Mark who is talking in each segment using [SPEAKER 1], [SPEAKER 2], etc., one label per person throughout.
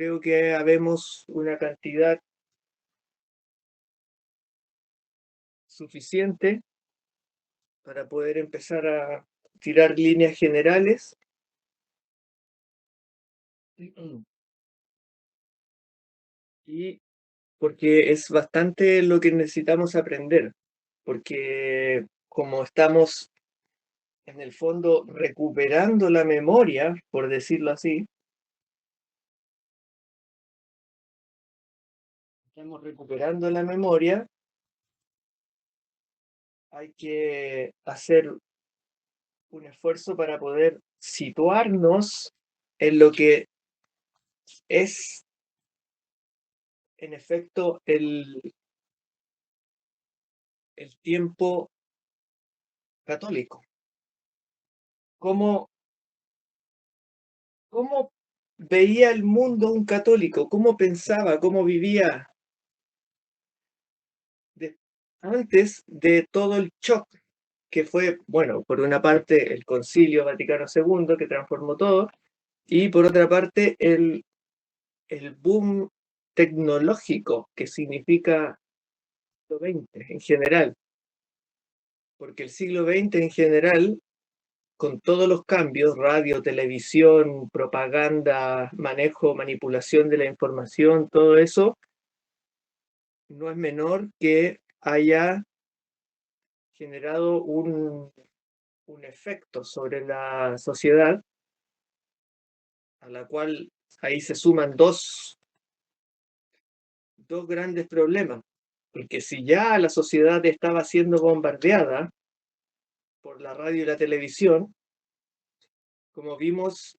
[SPEAKER 1] Creo que habemos una cantidad suficiente para poder empezar a tirar líneas generales y porque es bastante lo que necesitamos aprender, porque como estamos en el fondo recuperando la memoria, por decirlo así, estamos recuperando la memoria, hay que hacer un esfuerzo para poder situarnos en lo que es en efecto el tiempo católico. ¿Cómo, cómo veía el mundo un católico? ¿Cómo pensaba? ¿Cómo vivía de- antes de todo el shock que fue, bueno, por una parte el Concilio Vaticano II que transformó todo y por otra parte el boom tecnológico que significa el siglo XX en general? Porque el siglo XX en general, con todos los cambios, radio, televisión, propaganda, manejo, manipulación de la información, todo eso, no es menor que haya generado un efecto sobre la sociedad, a la cual ahí se suman dos grandes problemas. Porque si ya la sociedad estaba siendo bombardeada por la radio y la televisión, como vimos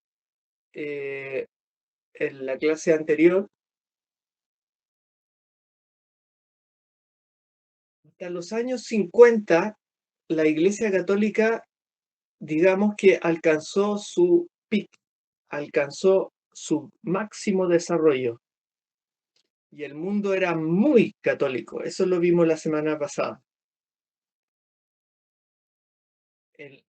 [SPEAKER 1] eh, en la clase anterior, hasta los años 50, la Iglesia Católica, digamos que alcanzó su pic, alcanzó su máximo desarrollo. Y el mundo era muy católico. Eso lo vimos la semana pasada. El-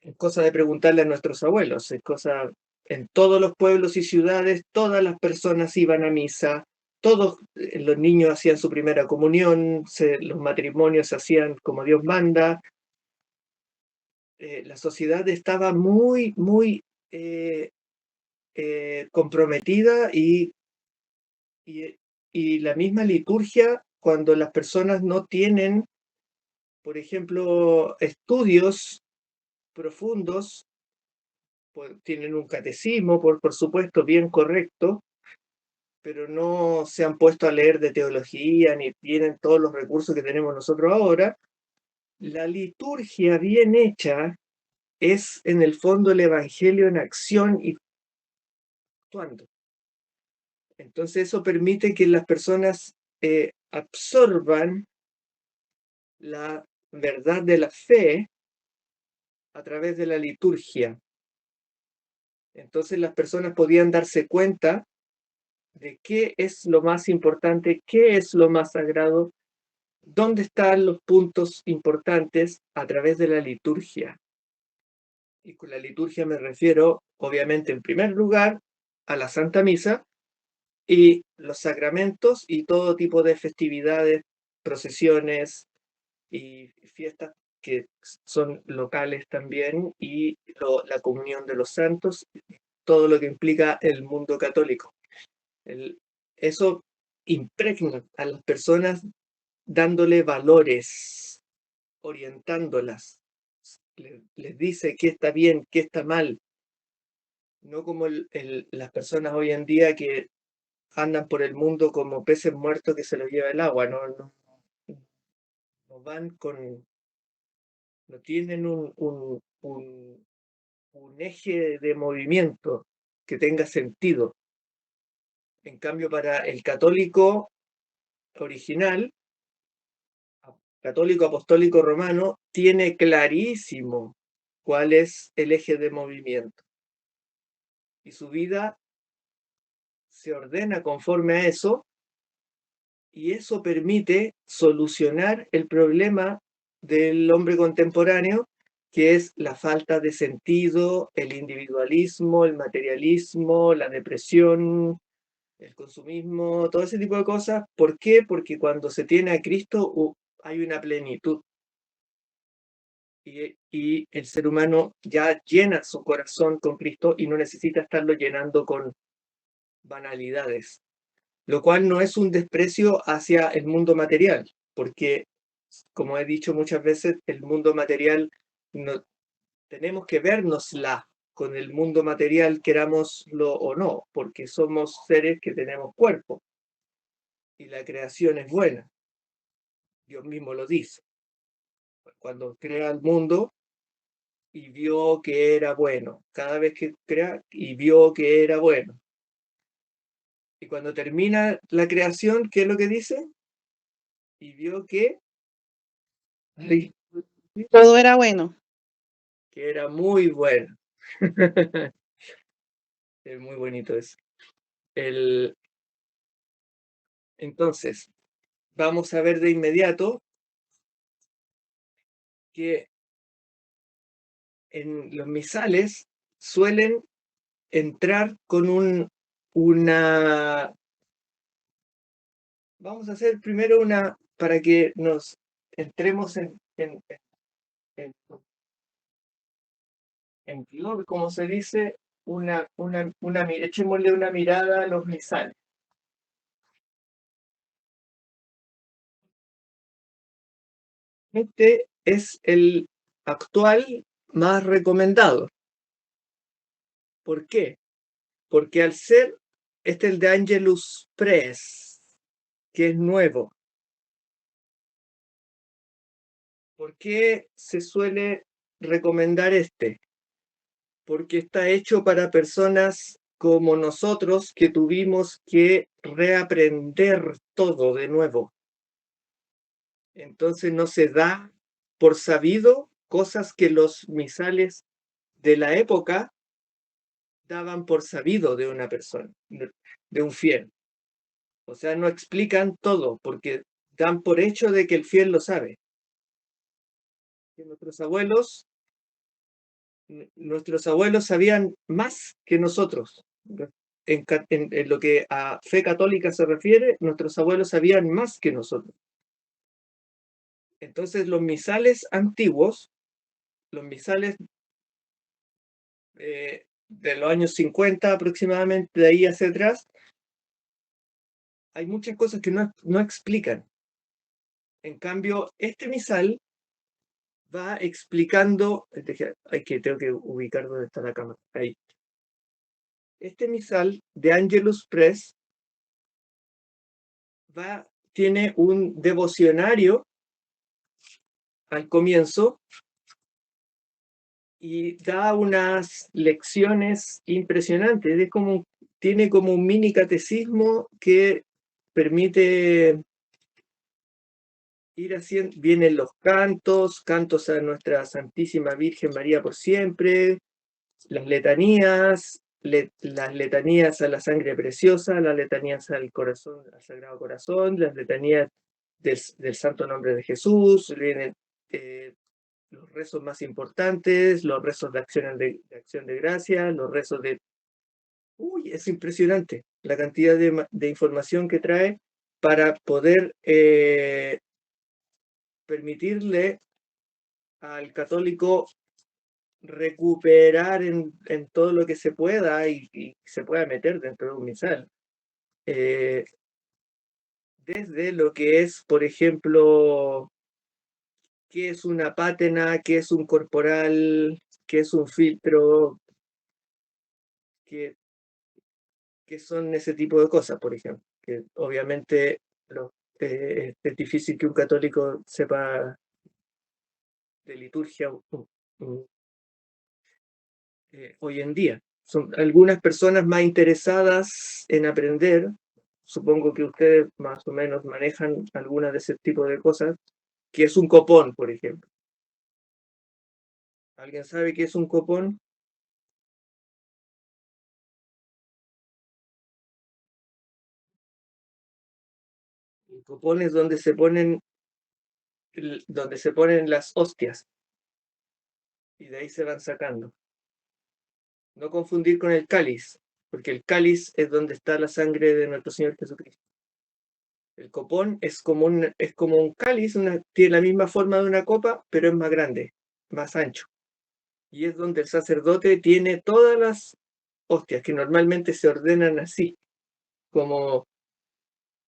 [SPEAKER 1] es cosa de preguntarle a nuestros abuelos. Es cosa, en todos los pueblos y ciudades, todas las personas iban a misa, todos los niños hacían su primera comunión, los matrimonios se hacían como Dios manda. La sociedad estaba muy eh, comprometida y, y la misma liturgia, cuando las personas no tienen, por ejemplo, estudios profundos, pues, tienen un catecismo, por supuesto, bien correcto, pero no se han puesto a leer de teología ni tienen todos los recursos que tenemos nosotros ahora. La liturgia bien hecha es en el fondo el Evangelio en acción y actuando. Entonces eso permite que las personas absorban la verdad de la fe a través de la liturgia. Entonces las personas podían darse cuenta de qué es lo más importante, qué es lo más sagrado, dónde están los puntos importantes a través de la liturgia. Y con la liturgia me refiero, obviamente, en primer lugar, a la Santa Misa y los sacramentos y todo tipo de festividades, procesiones y fiestas que son locales también, y la comunión de los santos, todo lo que implica el mundo católico. Eso impregna a las personas dándole valores, orientándolas, les dice qué está bien, qué está mal, no como las personas hoy en día que andan por el mundo como peces muertos que se los lleva el agua, no van con, no tienen un eje de movimiento que tenga sentido. En cambio, para el católico original, católico apostólico romano, tiene clarísimo cuál es el eje de movimiento. Y su vida se ordena conforme a eso, y eso permite solucionar el problema del hombre contemporáneo, que es la falta de sentido, el individualismo, el materialismo, la depresión, el consumismo, todo ese tipo de cosas. ¿Por qué? Porque cuando se tiene a Cristo hay una plenitud y el ser humano ya llena su corazón con Cristo y no necesita estarlo llenando con banalidades, lo cual no es un desprecio hacia el mundo material, porque, como he dicho muchas veces, el mundo material no, tenemos que vernosla con el mundo material, querámoslo o no, porque somos seres que tenemos cuerpo y la creación es buena. Dios mismo lo dice. Cuando crea el mundo y vio que era bueno, cada vez que crea y vio que era bueno. Y cuando termina la creación, ¿qué es lo que dice? Y vio que,
[SPEAKER 2] Todo era bueno.
[SPEAKER 1] que era muy bueno. Es muy bonito eso. Entonces, vamos a ver de inmediato que en los misales suelen entrar con una... Vamos a hacer primero para que nos entremos en vigor, como se dice, echémosle una mirada a los misales. Este es el actual más recomendado. ¿Por qué? Porque al ser el de Angelus Press, que es nuevo. ¿Por qué se suele recomendar este? Porque está hecho para personas como nosotros que tuvimos que reaprender todo de nuevo. Entonces no se da por sabido cosas que los misales de la época daban por sabido de una persona, de un fiel. O sea, no explican todo porque dan por hecho de que el fiel lo sabe. Que nuestros abuelos sabían más que nosotros. En lo que a fe católica se refiere, nuestros abuelos sabían más que nosotros. Entonces, los misales antiguos, los misales de los años 50 aproximadamente, de ahí hacia atrás, hay muchas cosas que no explican. En cambio, este misal va explicando, tengo que ubicar dónde está la cámara, ahí. Este misal de Angelus Press tiene un devocionario al comienzo y da unas lecciones impresionantes. Tiene como un mini catecismo que permite ir haciendo, vienen los cantos a Nuestra Santísima Virgen María por siempre, las letanías, las letanías a la sangre preciosa, las letanías al corazón, al Sagrado Corazón, las letanías del Santo Nombre de Jesús, vienen los rezos más importantes, los rezos de acción de gracia, los rezos de... Uy, es impresionante la cantidad de información que trae para poder permitirle al católico recuperar en todo lo que se pueda y se pueda meter dentro de un misal. Desde lo que es, por ejemplo, qué es una pátena, qué es un corporal, qué es un filtro, qué, qué son ese tipo de cosas, por ejemplo. Que obviamente es difícil que un católico sepa de liturgia hoy en día. Son algunas personas más interesadas en aprender. Supongo que ustedes más o menos manejan algunas de ese tipo de cosas, que es un copón, por ejemplo. ¿Alguien sabe qué es un copón? El copón es donde se ponen las hostias y de ahí se van sacando. No confundir con el cáliz. porque el cáliz es donde está la sangre de nuestro Señor Jesucristo. El copón es como un cáliz, tiene la misma forma de una copa, pero es más grande, más ancho. Y es donde el sacerdote tiene todas las hostias, que normalmente se ordenan así, como,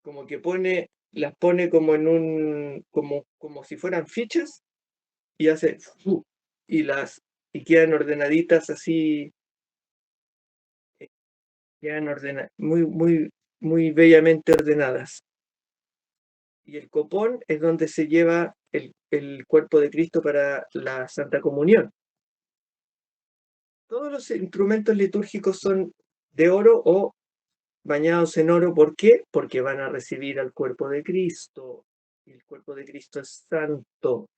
[SPEAKER 1] como que las pone como como si fueran fichas, y hace ¡fu! y las y quedan ordenaditas así, eh, quedan muy bellamente ordenadas. Y el copón es donde se lleva el cuerpo de Cristo para la Santa Comunión. Todos los instrumentos litúrgicos son de oro o bañados en oro. ¿Por qué? Porque van a recibir al cuerpo de Cristo. Y el cuerpo de Cristo es santo.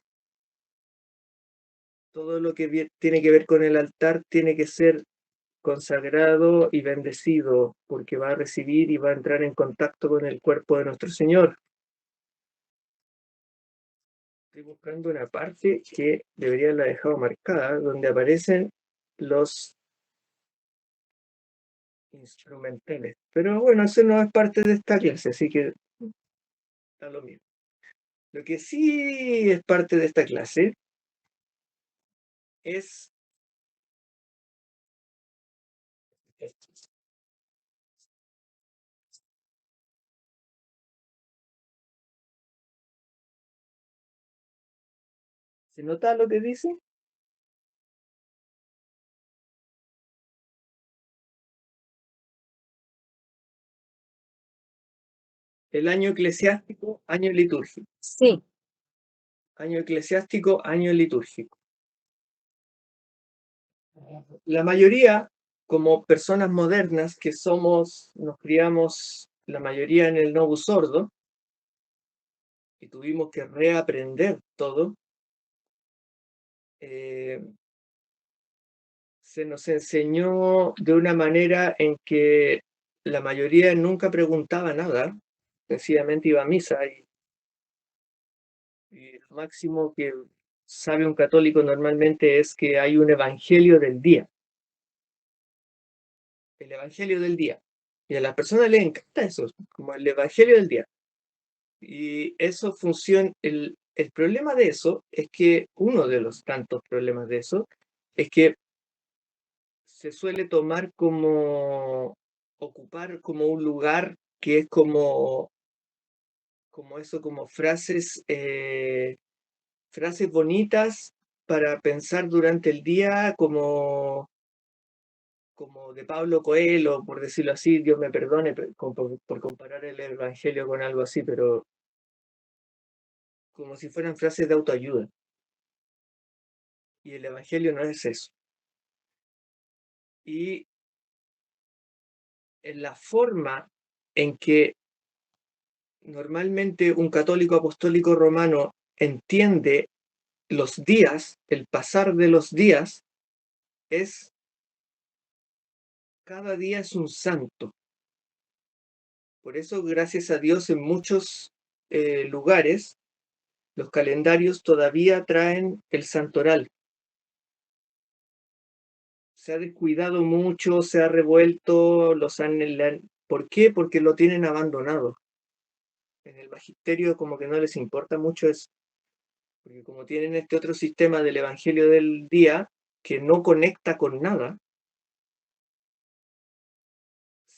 [SPEAKER 1] Todo lo que tiene que ver con el altar tiene que ser consagrado y bendecido, porque va a recibir y va a entrar en contacto con el cuerpo de nuestro Señor. Estoy buscando una parte que debería haberla dejado marcada, donde aparecen los instrumentales. Pero bueno, eso no es parte de esta clase, así que está lo mismo. Lo que sí es parte de esta clase es esto. ¿Se nota lo que dice? El año eclesiástico, año litúrgico.
[SPEAKER 2] Sí,
[SPEAKER 1] Año eclesiástico, año litúrgico. La mayoría, como personas modernas que nos criamos la mayoría en el Novus Ordo y tuvimos que reaprender todo, eh, se nos enseñó de una manera en que la mayoría nunca preguntaba nada, sencillamente iba a misa y lo máximo que sabe un católico normalmente es que hay un evangelio del día, el evangelio del día. Y a las personas les encanta eso, como el evangelio del día. Y eso funciona, el problema de eso es que uno de los tantos problemas de eso es que se suele tomar como ocupar como un lugar que es como eso, como frases bonitas para pensar durante el día, como de Pablo Coelho, por decirlo así, Dios me perdone por comparar el Evangelio con algo así, pero como si fueran frases de autoayuda. Y el Evangelio no es eso. Y en la forma en que normalmente un católico apostólico romano entiende los días, el pasar de los días, es cada día es un santo. Por eso, gracias a Dios, en muchos lugares, los calendarios todavía traen el santoral. Se ha descuidado mucho, se ha revuelto, ¿por qué? Porque lo tienen abandonado. En el magisterio como que no les importa mucho eso, porque como tienen este otro sistema del Evangelio del día que no conecta con nada,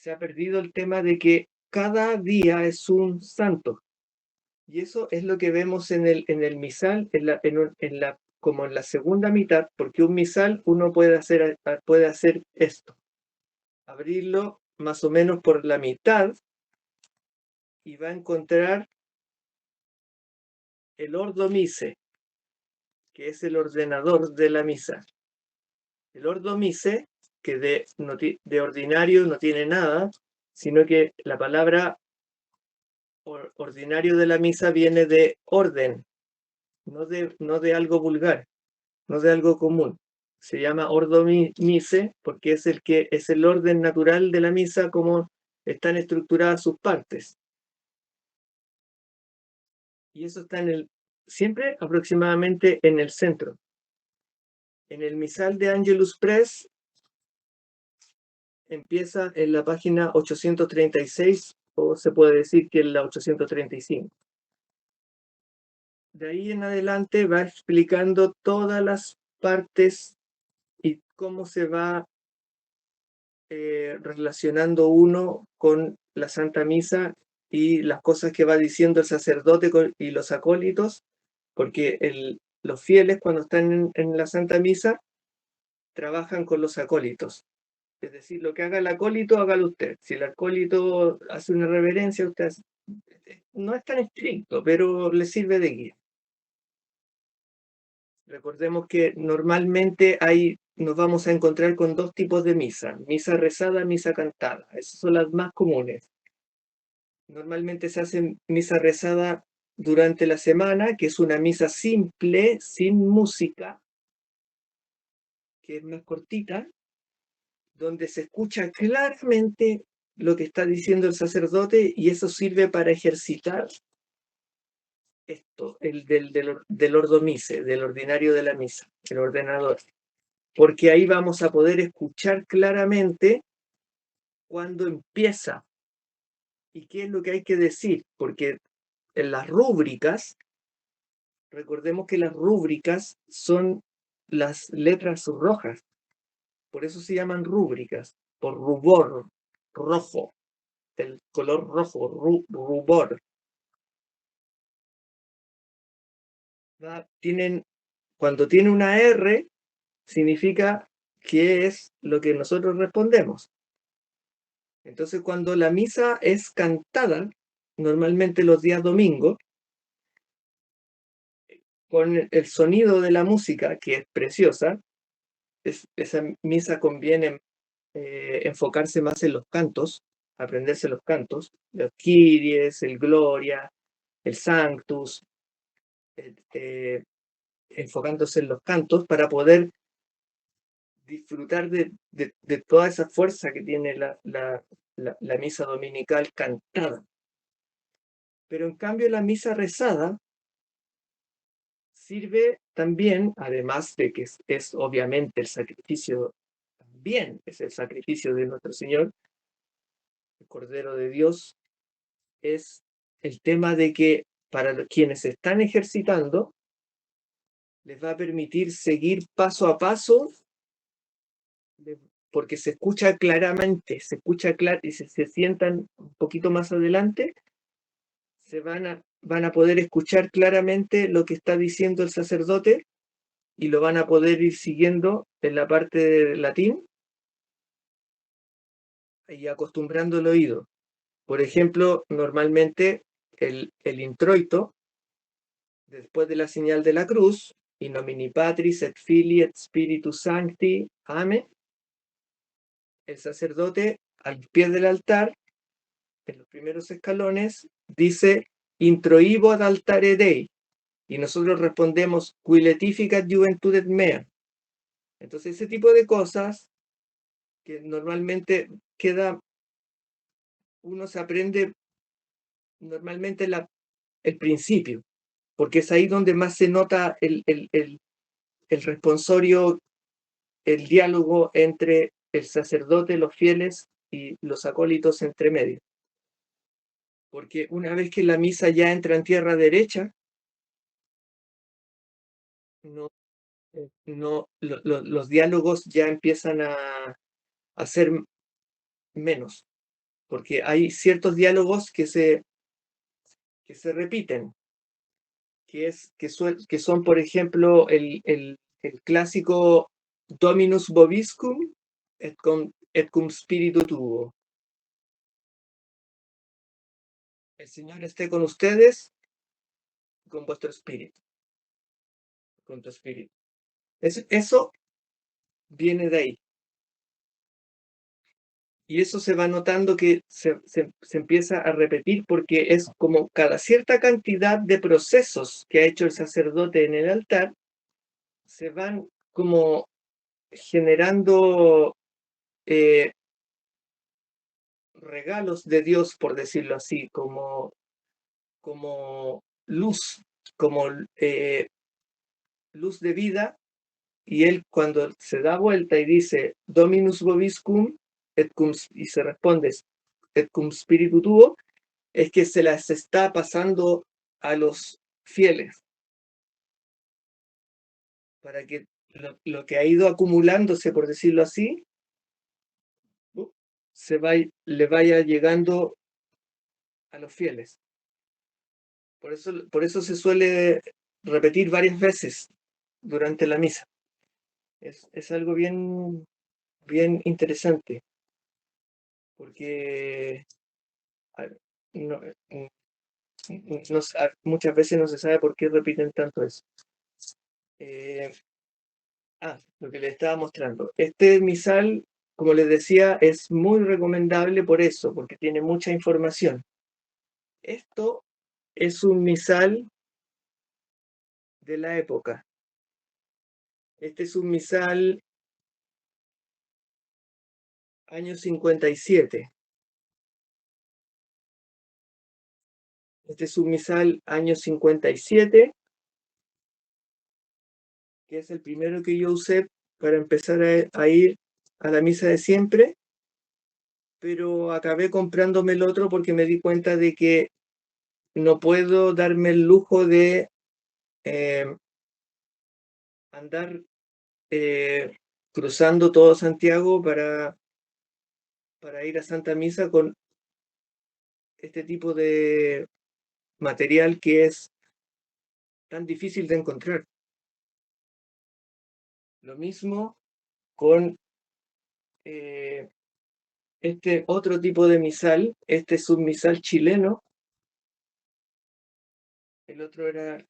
[SPEAKER 1] se ha perdido el tema de que cada día es un santo. Y eso es lo que vemos en el misal, como en la segunda mitad, porque un misal uno puede hacer esto, abrirlo más o menos por la mitad y va a encontrar el Ordo Mise, que es el ordenador de la misa. El Ordo Mise, que de ordinario no tiene nada, sino que la palabra ordinario de la misa viene de orden, no de algo vulgar, no de algo común. Se llama Ordo Mise porque es el orden natural de la misa, como están estructuradas sus partes. Y eso está siempre aproximadamente en el centro. En el misal de Angelus Press empieza en la página 836 o se puede decir que en la 835. De ahí en adelante va explicando todas las partes y cómo se va relacionando uno con la Santa Misa y las cosas que va diciendo el sacerdote y los acólitos, porque los fieles cuando están en la Santa Misa trabajan con los acólitos. Es decir, lo que haga el acólito, hágalo usted. Si el acólito hace una reverencia, usted no es tan estricto, pero le sirve de guía. Recordemos que normalmente nos vamos a encontrar con dos tipos de misa: misa rezada, misa cantada. Esas son las más comunes. Normalmente se hace misa rezada durante la semana, que es una misa simple, sin música, que es más cortita, donde se escucha claramente lo que está diciendo el sacerdote, y eso sirve para ejercitar esto, el del ordomise, del ordinario de la misa, el ordenador. Porque ahí vamos a poder escuchar claramente cuándo empieza y qué es lo que hay que decir, porque en las rúbricas, recordemos que las rúbricas son las letras rojas, por eso se llaman rúbricas, por rubor, rojo, el color rojo, rubor. Cuando tiene una R, significa que es lo que nosotros respondemos. Entonces, cuando la misa es cantada, normalmente los días domingos, con el sonido de la música, que es preciosa, esa misa conviene enfocarse más en los cantos, aprenderse los cantos, los Kyries, el Gloria, el Sanctus, enfocándose en los cantos para poder disfrutar de toda esa fuerza que tiene la misa dominical cantada. Pero en cambio la misa rezada sirve también, además de que es obviamente el sacrificio, también es el sacrificio de nuestro Señor, el Cordero de Dios, es el tema de que para quienes están ejercitando, les va a permitir seguir paso a paso, porque se escucha claramente, se escucha claro, y se sientan un poquito más adelante, van a poder escuchar claramente lo que está diciendo el sacerdote y lo van a poder ir siguiendo en la parte de latín y acostumbrando el oído. Por ejemplo, normalmente el introito, después de la señal de la cruz, in nomine Patris et Filii et Spiritus Sancti, amén, el sacerdote al pie del altar, en los primeros escalones, dice introibo ad altare Dei, y nosotros respondemos qui letificat juventudet mea. Entonces ese tipo de cosas que normalmente uno se aprende normalmente el principio, porque es ahí donde más se nota el responsorio, el diálogo entre el sacerdote, los fieles y los acólitos entre medio. Porque una vez que la misa ya entra en tierra derecha, los diálogos ya empiezan a ser menos, porque hay ciertos diálogos que se repiten, que son, por ejemplo, el clásico Dominus vobiscum et cum spiritu tuo. El Señor esté con ustedes, con vuestro espíritu, con tu espíritu. Eso viene de ahí. Y eso se va notando que se empieza a repetir, porque es como cada cierta cantidad de procesos que ha hecho el sacerdote en el altar, se van como generando regalos de Dios, por decirlo así, como luz, como luz de vida, y él cuando se da vuelta y dice Dominus vobiscum, y se responde et cum spiritu tuo, es que se las está pasando a los fieles, para que lo que ha ido acumulándose, por decirlo así, le vaya llegando a los fieles. Por eso se suele repetir varias veces durante la misa. Es algo bien, bien interesante, porque no, muchas veces no se sabe por qué repiten tanto eso. Lo que les estaba mostrando. Este misal, como les decía, es muy recomendable por eso, porque tiene mucha información. Esto es un misal de la época. Este es un misal año 57. Este es un misal año 57, que es el primero que yo usé para empezar a ir a la misa de siempre, pero acabé comprándome el otro porque me di cuenta de que no puedo darme el lujo de andar cruzando todo Santiago para ir a Santa Misa con este tipo de material que es tan difícil de encontrar. Lo mismo con este otro tipo de misal. Este es un misal chileno. El otro era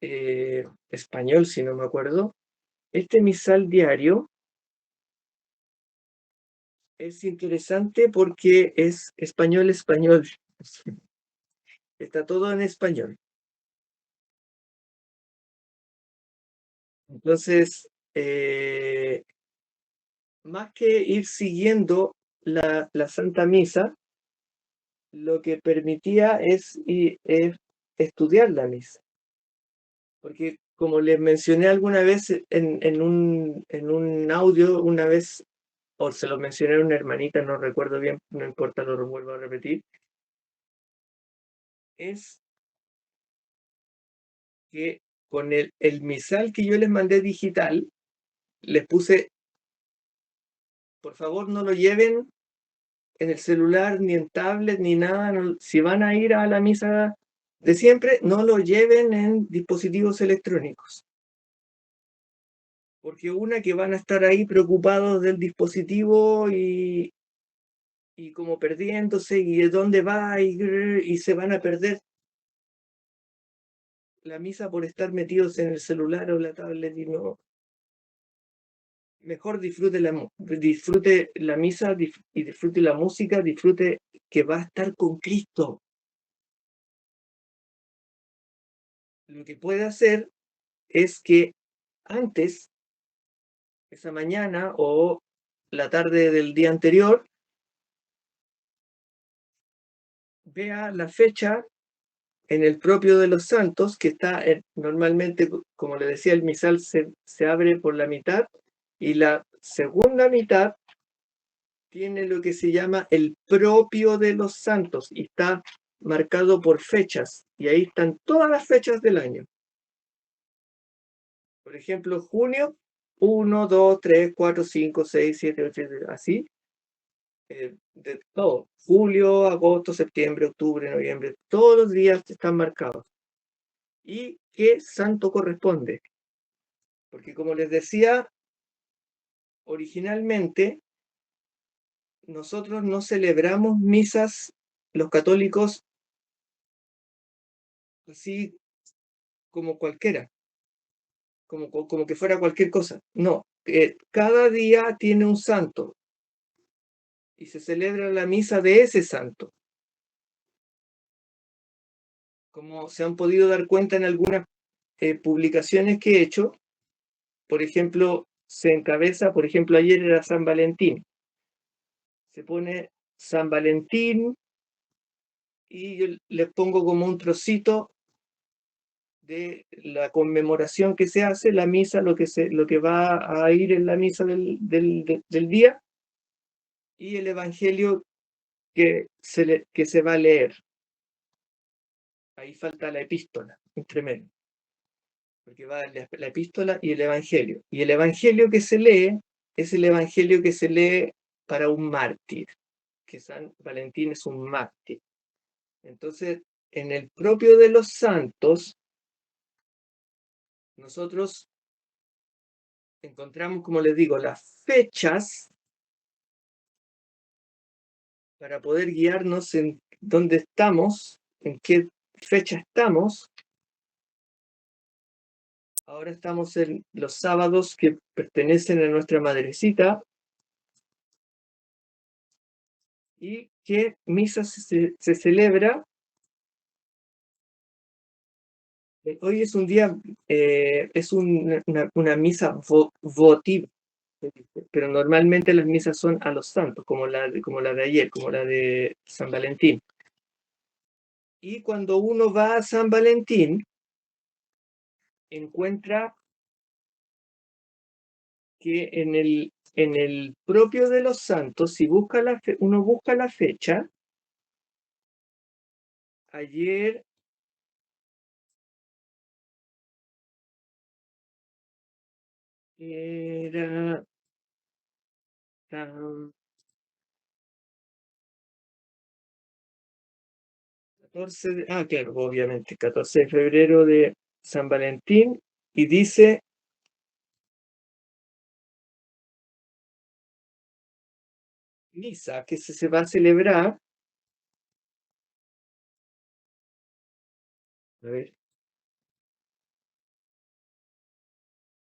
[SPEAKER 1] español, si no me acuerdo. Este misal diario es interesante porque es español. Está todo en español. Entonces, más que ir siguiendo la Santa Misa, lo que permitía es estudiar la misa. Porque como les mencioné alguna vez en un audio, una vez, o se lo mencioné a una hermanita, no recuerdo bien, no importa, lo vuelvo a repetir, es que con el misal que yo les mandé digital, les puse, por favor no lo lleven en el celular, ni en tablet, ni nada. Si van a ir a la misa de siempre, no lo lleven en dispositivos electrónicos. Porque una que van a estar ahí preocupados del dispositivo y como perdiéndose y de dónde va y se van a perder la misa por estar metidos en el celular o la tablet y no. Mejor disfrute la misa y disfrute la música, disfrute que va a estar con Cristo. Lo que puede hacer es que antes, esa mañana o la tarde del día anterior, vea la fecha en el propio de los santos, que está normalmente, como le decía, el misal se abre por la mitad y la segunda mitad tiene lo que se llama el propio de los santos y está marcado por fechas, y ahí están todas las fechas del año. Por ejemplo, junio, 1, 2, 3, 4, 5, 6, 7, 8, así, de todo. Julio, agosto, septiembre, octubre, noviembre, todos los días están marcados. ¿Y qué santo corresponde? Porque como les decía, originalmente nosotros no celebramos misas, los católicos, así como cualquiera, como que fuera cualquier cosa. No, cada día tiene un santo y se celebra la misa de ese santo. Como se han podido dar cuenta en algunas publicaciones que he hecho, por ejemplo, se encabeza, por ejemplo, ayer era San Valentín. Se pone San Valentín y yo les pongo como un trocito de la conmemoración que se hace, la misa, lo que va a ir en la misa del día, y el Evangelio que se va a leer. Ahí falta la epístola, entre medio, porque va la epístola y el Evangelio. Y el Evangelio que se lee es el Evangelio que se lee para un mártir, que San Valentín es un mártir. Entonces, en el propio de los santos, nosotros encontramos, como les digo, las fechas para poder guiarnos en dónde estamos, en qué fecha estamos. Ahora estamos en los sábados que pertenecen a nuestra madrecita. ¿Y qué misa se celebra? Hoy es un día, es una misa votiva, pero normalmente las misas son a los santos, como la de ayer, como la de San Valentín. Y cuando uno va a San Valentín, encuentra que en el propio de los santos, si uno busca la fecha, ayer era 14 claro, obviamente, 14 de febrero de San Valentín, y dice misa que se va a celebrar. A ver,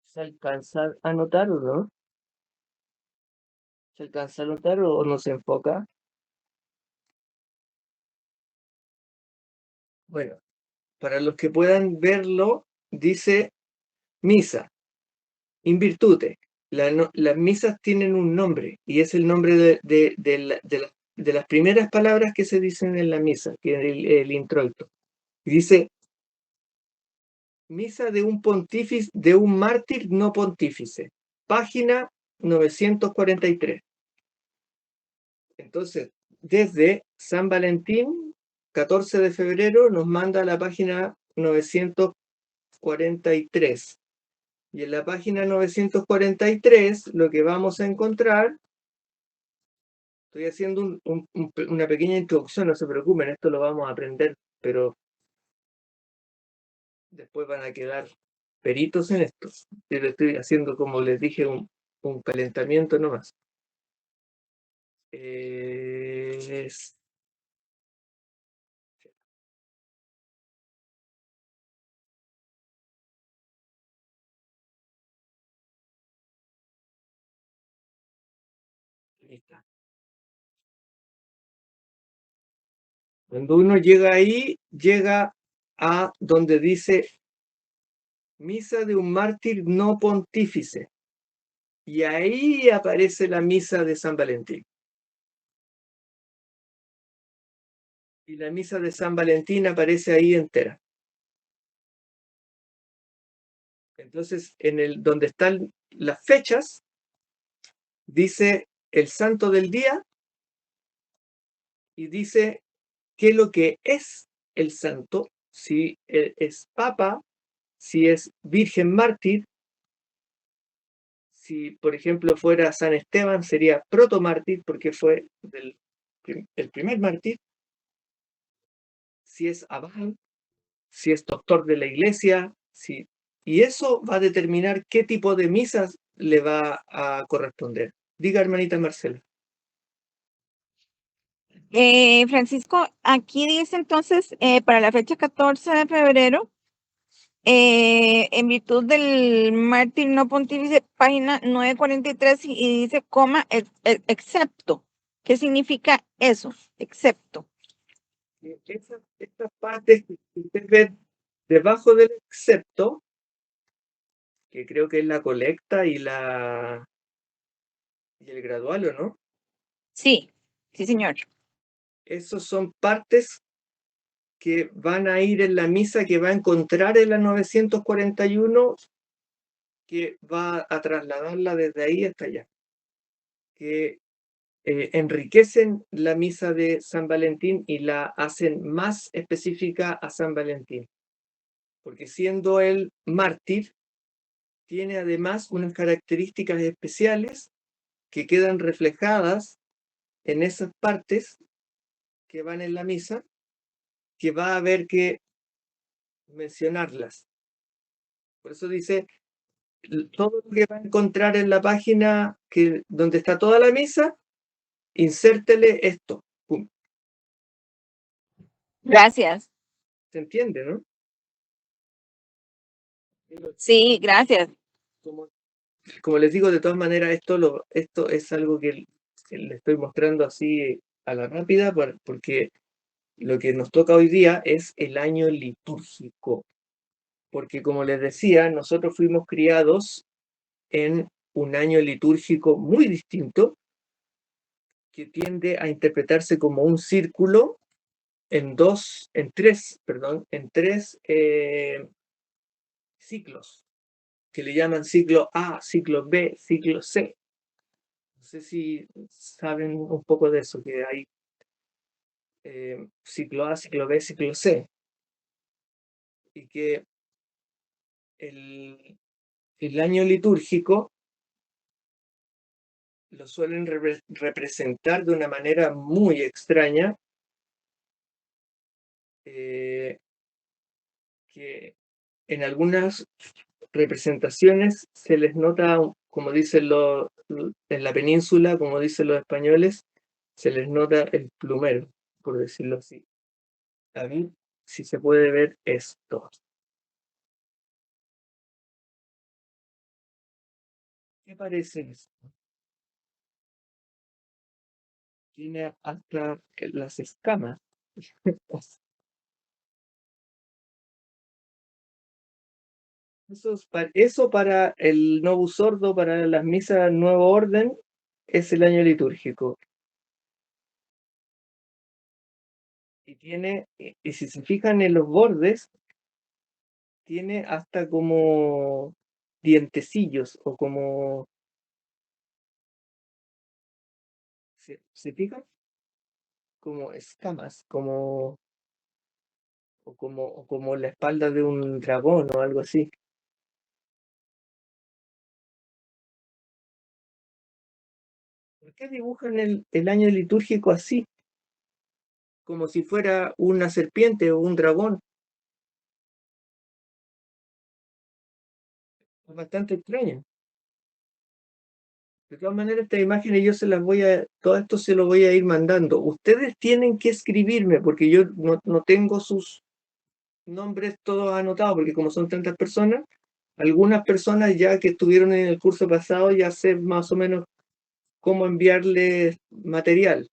[SPEAKER 1] ¿se alcanza a notar o no? ¿Se alcanza a notar o no se enfoca? Bueno, para los que puedan verlo, dice misa, in virtute. Las misas tienen un nombre y es el nombre de las primeras palabras que se dicen en la misa, que es el introito. Y dice misa de un pontífice, de un mártir no pontífice, página 943. Entonces, desde San Valentín, 14 de febrero, nos manda a la página 943. Y en la página 943 lo que vamos a encontrar, estoy haciendo una pequeña introducción, no se preocupen, esto lo vamos a aprender, pero después van a quedar peritos en esto. Yo le estoy haciendo, como les dije, un calentamiento nomás. Ahí está. Cuando uno llega ahí, llega a donde dice misa de un mártir no pontífice. Y ahí aparece la misa de San Valentín. Y la misa de San Valentín aparece ahí entera. Entonces, donde están las fechas, dice el santo del día y dice qué es lo que es el santo, si es papa, si es virgen mártir, si por ejemplo fuera San Esteban sería protomártir porque fue el primer mártir, si es abad, si es doctor de la iglesia, y eso va a determinar qué tipo de misas le va a corresponder. Diga, hermanita Marcela.
[SPEAKER 2] Francisco, aquí dice entonces, para la fecha 14 de febrero, en virtud del mártir no pontífice, página 943, y dice, coma, excepto. ¿Qué significa eso? Excepto.
[SPEAKER 1] Estas partes que usted ve debajo del excepto, que creo que es la colecta y el gradual, ¿o no?
[SPEAKER 2] Sí, sí, señor.
[SPEAKER 1] Esos son partes que van a ir en la misa que va a encontrar en la 941, que va a trasladarla desde ahí hasta allá. Que enriquecen la misa de San Valentín y la hacen más específica a San Valentín, porque siendo él mártir, tiene además unas características especiales que quedan reflejadas en esas partes que van en la misa, que va a haber que mencionarlas. Por eso dice, todo lo que va a encontrar en la página donde está toda la misa, insértele esto. Pum.
[SPEAKER 2] Gracias.
[SPEAKER 1] ¿Se entiende, no?
[SPEAKER 2] Sí, gracias.
[SPEAKER 1] Como les digo, de todas maneras, esto es algo que le estoy mostrando así a la rápida, porque lo que nos toca hoy día es el año litúrgico. Porque como les decía, nosotros fuimos criados en un año litúrgico muy distinto, que tiende a interpretarse como un círculo en tres ciclos, que le llaman ciclo A, ciclo B, ciclo C. No sé si saben un poco de eso, que hay ciclo A, ciclo B, ciclo C, y que el año litúrgico lo suelen representar de una manera muy extraña, que en algunas representaciones se les nota, como dicen en la península, como dicen los españoles, se les nota el plumero, por decirlo así. A mí, si se puede ver esto. ¿Qué parece esto? Tiene hasta las escamas. Eso para el Novus Sordo, para las misas Nuevo Orden, es el año litúrgico. Y si se fijan en los bordes, tiene hasta como dientecillos o como, ¿se fijan? Como escamas, como la espalda de un dragón o algo así. ¿Por qué dibujan el año litúrgico así? Como si fuera una serpiente o un dragón. Es bastante extraño. De todas maneras, estas imágenes yo todo esto se lo voy a ir mandando. Ustedes tienen que escribirme, porque yo no tengo sus nombres todos anotados, porque como son tantas personas, algunas personas ya que estuvieron en el curso pasado ya sé más o menos cómo enviarles material.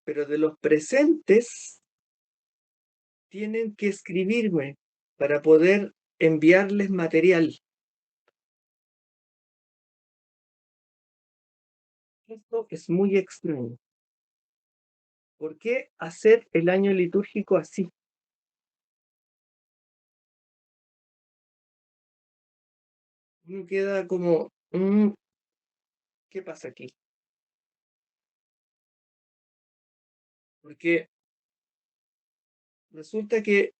[SPEAKER 1] Pero de los presentes, tienen que escribirme para poder enviarles material. Esto es muy extraño. ¿Por qué hacer el año litúrgico así? Uno queda como, ¿qué pasa aquí? Porque resulta que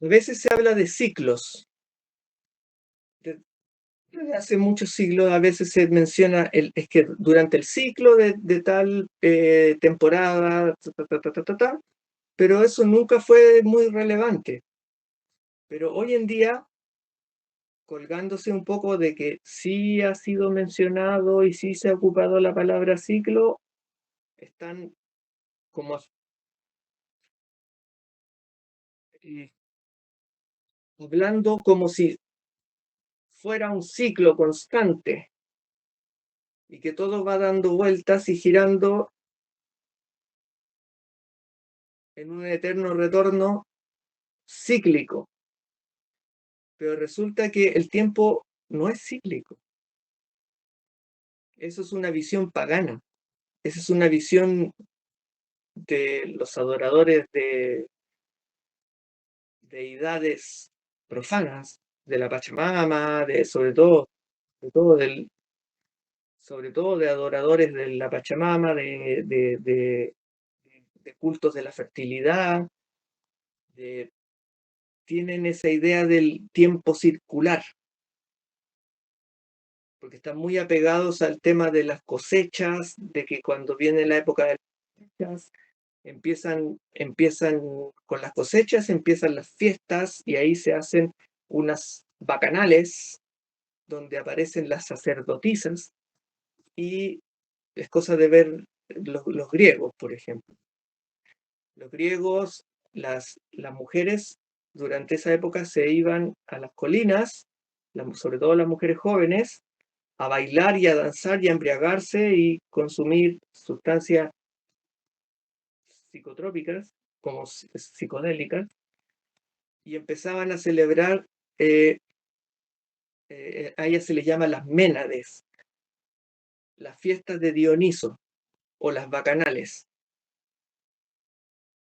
[SPEAKER 1] a veces se habla de ciclos. Desde hace muchos siglos a veces se menciona, es que durante el ciclo de tal temporada, pero eso nunca fue muy relevante. Pero hoy en día, colgándose un poco de que sí ha sido mencionado y sí se ha ocupado la palabra ciclo, están como hablando como si fuera un ciclo constante y que todo va dando vueltas y girando en un eterno retorno cíclico. Pero resulta que el tiempo no es cíclico. Eso es una visión pagana. Esa es una visión de los adoradores de deidades profanas, de la Pachamama, sobre todo sobre todo de adoradores de la Pachamama, de cultos de la fertilidad, tienen esa idea del tiempo circular, porque están muy apegados al tema de las cosechas, de que cuando viene la época de las cosechas, empiezan con las cosechas, empiezan las fiestas y ahí se hacen unas bacanales donde aparecen las sacerdotisas y es cosa de ver los griegos, por ejemplo. Los griegos, las mujeres durante esa época se iban a las colinas, sobre todo las mujeres jóvenes, a bailar y a danzar y a embriagarse y consumir sustancias psicotrópicas como psicodélicas y empezaban a celebrar, a ellas se les llama las ménades, las fiestas de Dioniso o las bacanales,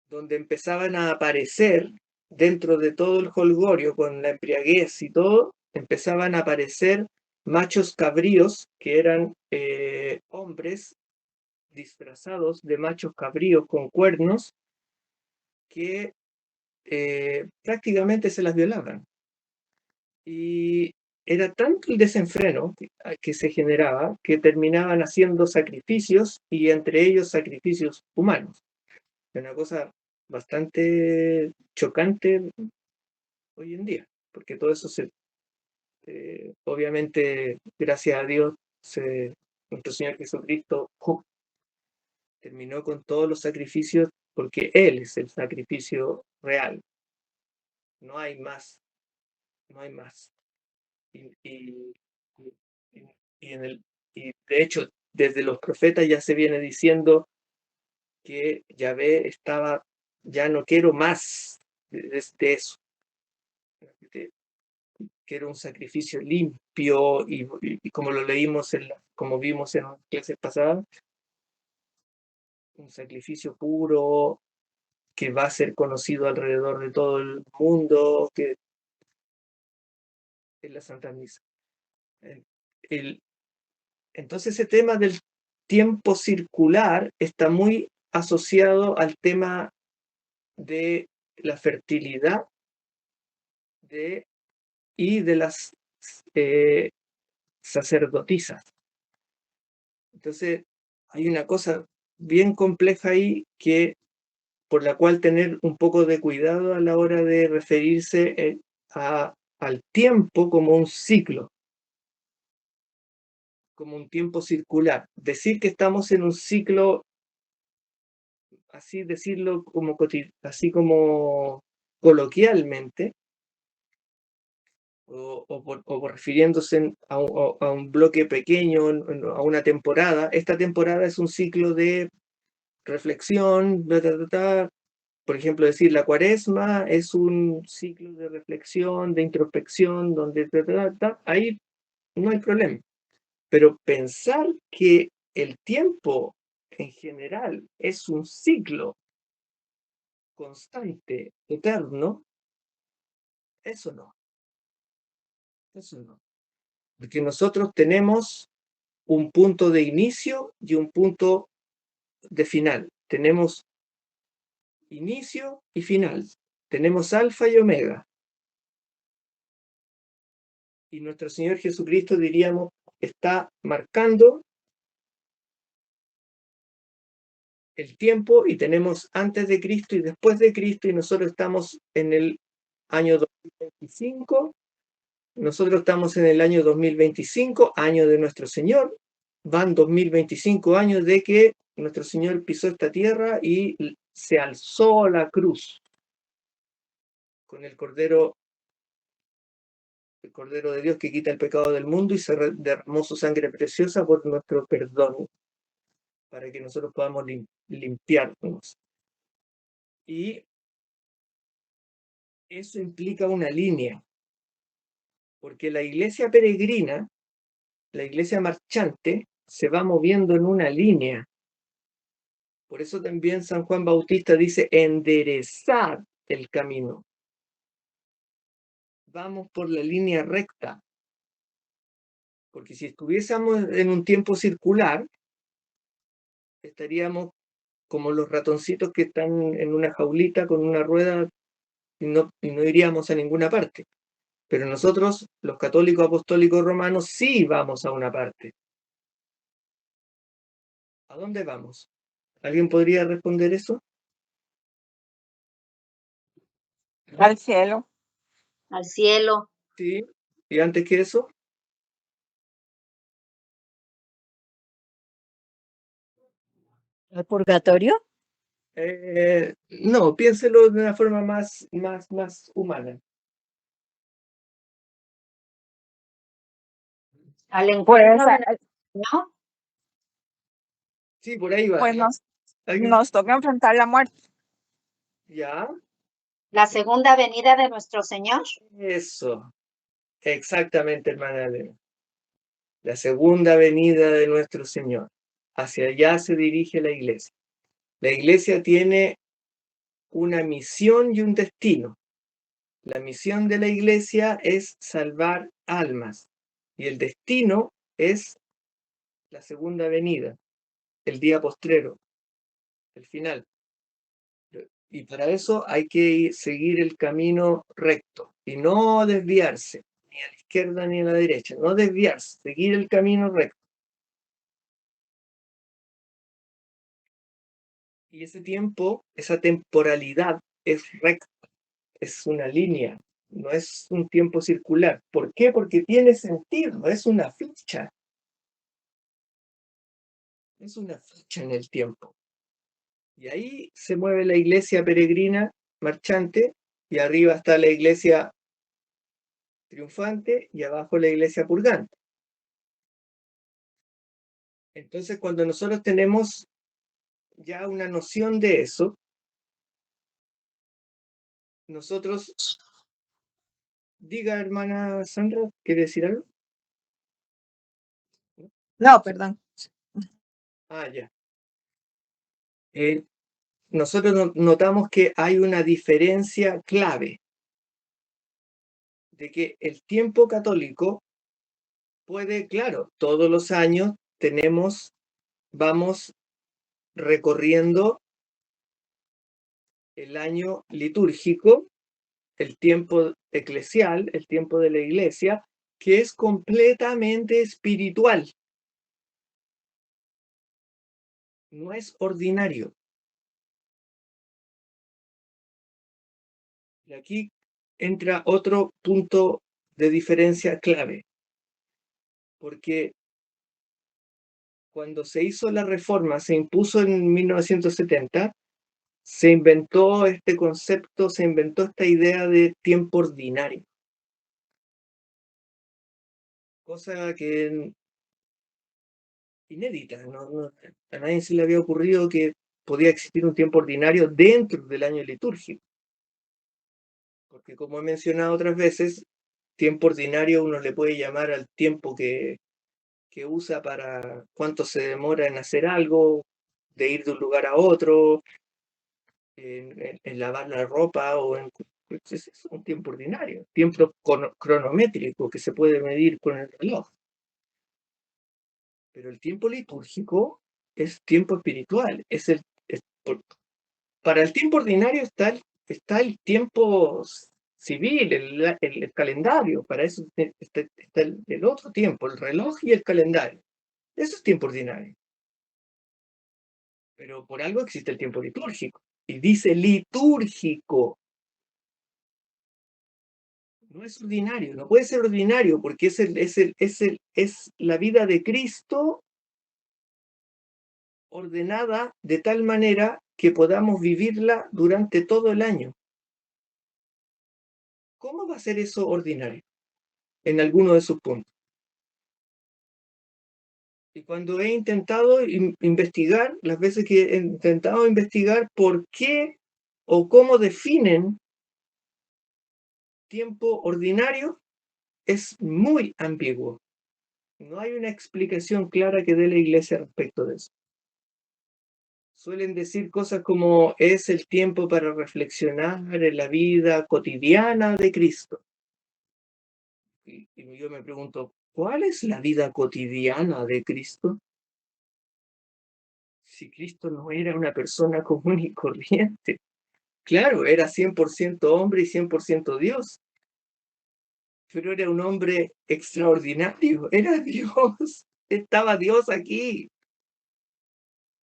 [SPEAKER 1] donde empezaban a aparecer dentro de todo el jolgorio con la embriaguez y todo, empezaban a aparecer machos cabríos que eran hombres disfrazados de machos cabríos con cuernos que prácticamente se las violaban. Y era tanto el desenfreno que se generaba que terminaban haciendo sacrificios y entre ellos sacrificios humanos. Es una cosa bastante chocante hoy en día, porque todo eso obviamente, gracias a Dios, nuestro Señor Jesucristo terminó con todos los sacrificios porque Él es el sacrificio real. No hay más, no hay más. Y, y, y, y de hecho, desde los profetas ya se viene diciendo que Yahvé estaba, ya no quiero más de eso. Quiero un sacrificio limpio y como lo leímos, como vimos en clases pasadas, un sacrificio puro que va a ser conocido alrededor de todo el mundo, que es la Santa Misa. Entonces ese tema del tiempo circular está muy asociado al tema de la fertilidad y de las sacerdotisas. Entonces hay una cosa bien compleja ahí por la cual tener un poco de cuidado a la hora de referirse al tiempo como un ciclo, como un tiempo circular. Decir que estamos en un ciclo, así decirlo así como coloquialmente, o refiriéndose a un bloque pequeño, a una temporada. Esta temporada es un ciclo de reflexión, por ejemplo, decir la cuaresma es un ciclo de reflexión, de introspección, donde ahí no hay problema. Pero pensar que el tiempo en general es un ciclo constante, eterno, eso no, eso no. Porque nosotros tenemos un punto de inicio y un punto de final. Tenemos inicio y final. Tenemos alfa y omega. Y nuestro Señor Jesucristo, diríamos, está marcando el tiempo y tenemos antes de Cristo y después de Cristo y nosotros estamos en el año 2025, nosotros estamos en el año 2025, año de nuestro Señor, van 2025 años de que nuestro Señor pisó esta tierra y se alzó la cruz con el Cordero de Dios que quita el pecado del mundo y se derramó su sangre preciosa por nuestro perdón, para que nosotros podamos limpiarnos. Y eso implica una línea, porque la iglesia peregrina, la iglesia marchante, se va moviendo en una línea. Por eso también San Juan Bautista dice, enderezad el camino. Vamos por la línea recta. Porque si estuviésemos en un tiempo circular, estaríamos como los ratoncitos que están en una jaulita con una rueda y no iríamos a ninguna parte. Pero nosotros, los católicos apostólicos romanos, sí vamos a una parte. ¿A dónde vamos? ¿Alguien podría responder eso?
[SPEAKER 2] Al cielo.
[SPEAKER 3] Al cielo.
[SPEAKER 1] Sí. ¿Y antes que eso?
[SPEAKER 4] ¿Al purgatorio?
[SPEAKER 1] No, piénselo de una forma más humana.
[SPEAKER 3] Al
[SPEAKER 2] Pues,
[SPEAKER 3] encuentro del Señor.
[SPEAKER 1] Sí, por ahí va.
[SPEAKER 2] pues
[SPEAKER 1] ¿Alguien?
[SPEAKER 2] nos toca enfrentar la muerte.
[SPEAKER 1] ¿Ya?
[SPEAKER 3] La segunda venida de nuestro Señor.
[SPEAKER 1] Eso. Exactamente, hermana Elena. La segunda venida de nuestro Señor. Hacia allá se dirige la iglesia. La iglesia tiene una misión y un destino. La misión de la iglesia es salvar almas y el destino es la segunda venida, el día postrero, el final. Y para eso hay que seguir el camino recto y no desviarse, ni a la izquierda ni a la derecha, no desviarse, seguir el camino recto. Y ese tiempo, esa temporalidad es recta, es una línea, no es un tiempo circular. ¿Por qué? Porque tiene sentido, es una flecha. Es una flecha en el tiempo. Y ahí se mueve la iglesia peregrina, marchante, y arriba está la iglesia triunfante y abajo la iglesia purgante. Entonces, cuando nosotros tenemos ya una noción de eso, nosotros... Diga, hermana Sandra, ¿quiere decir algo?
[SPEAKER 2] No, perdón.
[SPEAKER 1] Ah, ya. Nosotros notamos que hay una diferencia clave de que el tiempo católico puede, claro, todos los años vamos recorriendo el año litúrgico, el tiempo eclesial, el tiempo de la iglesia, que es completamente espiritual. No es ordinario. Y aquí entra otro punto de diferencia clave, porque cuando se hizo la reforma, se impuso en 1970, se inventó este concepto, se inventó esta idea de tiempo ordinario. Cosa que inédita, a nadie se le había ocurrido que podía existir un tiempo ordinario dentro del año litúrgico. Porque como he mencionado otras veces, tiempo ordinario uno le puede llamar al tiempo que usa para cuánto se demora en hacer algo, de ir de un lugar a otro, en lavar la ropa o en... Es un tiempo ordinario, tiempo cronométrico que se puede medir con el reloj. Pero el tiempo litúrgico es tiempo espiritual. Para el tiempo ordinario está el tiempo civil, el calendario. Para eso está el otro tiempo, el reloj y el calendario. Eso es tiempo ordinario. Pero por algo existe el tiempo litúrgico. Y dice litúrgico. No es ordinario, no puede ser ordinario porque es la vida de Cristo ordenada de tal manera que podamos vivirla durante todo el año. ¿Cómo va a ser eso ordinario? En alguno de sus puntos. Y cuando he intentado investigar, las veces que he intentado investigar por qué o cómo definen tiempo ordinario, es muy ambiguo. No hay una explicación clara que dé la iglesia respecto de eso. Suelen decir cosas como es el tiempo para reflexionar en la vida cotidiana de Cristo. Y yo me pregunto, ¿Cuál es la vida cotidiana de Cristo? Si Cristo no era una persona común y corriente. Claro, era 100% hombre y 100% Dios, pero era un hombre extraordinario, era Dios, estaba Dios aquí.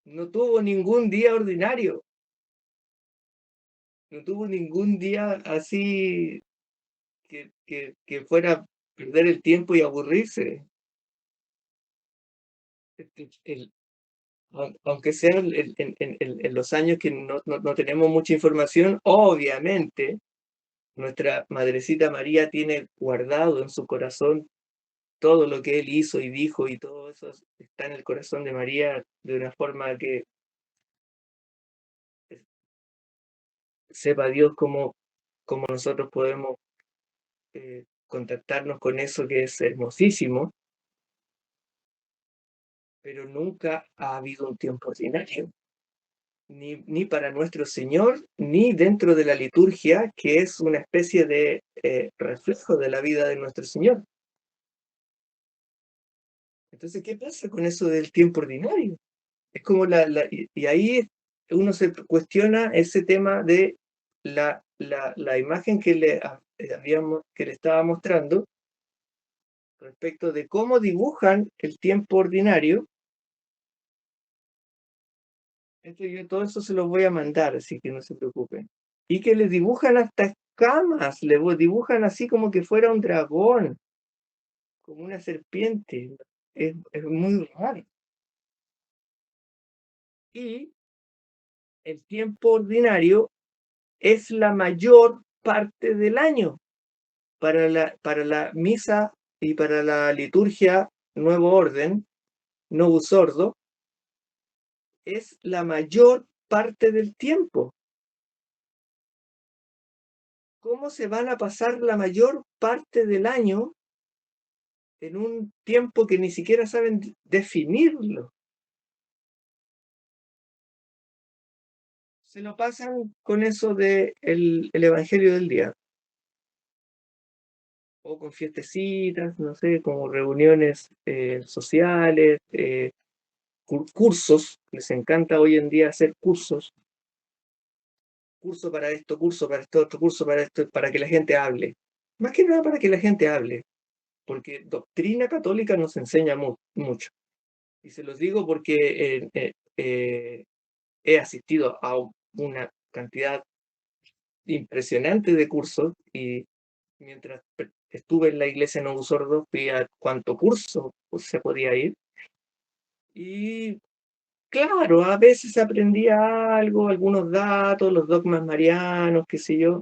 [SPEAKER 1] No tuvo ningún día ordinario, no tuvo ningún día así que fuera a perder el tiempo y aburrirse. Aunque sea en los años que no tenemos mucha información, obviamente nuestra Madrecita María tiene guardado en su corazón todo lo que él hizo y dijo, y todo eso está en el corazón de María de una forma que sepa Dios cómo nosotros podemos contactarnos con eso que es hermosísimo, pero nunca ha habido un tiempo ordinario, ni para nuestro Señor, ni dentro de la liturgia, que es una especie de reflejo de la vida de nuestro Señor. Entonces, ¿qué pasa con eso del tiempo ordinario? Es como y ahí uno se cuestiona ese tema de la imagen que que le estaba mostrando respecto de cómo dibujan el tiempo ordinario. Yo todo eso se los voy a mandar, así que no se preocupen. Y que le dibujan hasta escamas, le dibujan así como que fuera un dragón, como una serpiente. Es muy raro. Y el tiempo ordinario es la mayor parte del año para la misa y para la liturgia Nuevo Orden, Novus Ordo, es la mayor parte del tiempo. ¿Cómo se van a pasar la mayor parte del año en un tiempo que ni siquiera saben definirlo? Se lo pasan con eso de el Evangelio del día. O con fiestecitas, no sé, como reuniones sociales, cursos. Les encanta hoy en día hacer curso para esto, curso para esto, otro curso para esto, para que la gente hable. Más que nada para que la gente hable, porque doctrina católica nos enseña mucho. Y se los digo porque he asistido a una cantidad impresionante de cursos y mientras estuve en la iglesia Novus Ordo fui a cuánto curso se podía ir. Y claro, a veces aprendía algo, algunos datos, los dogmas marianos, qué sé yo,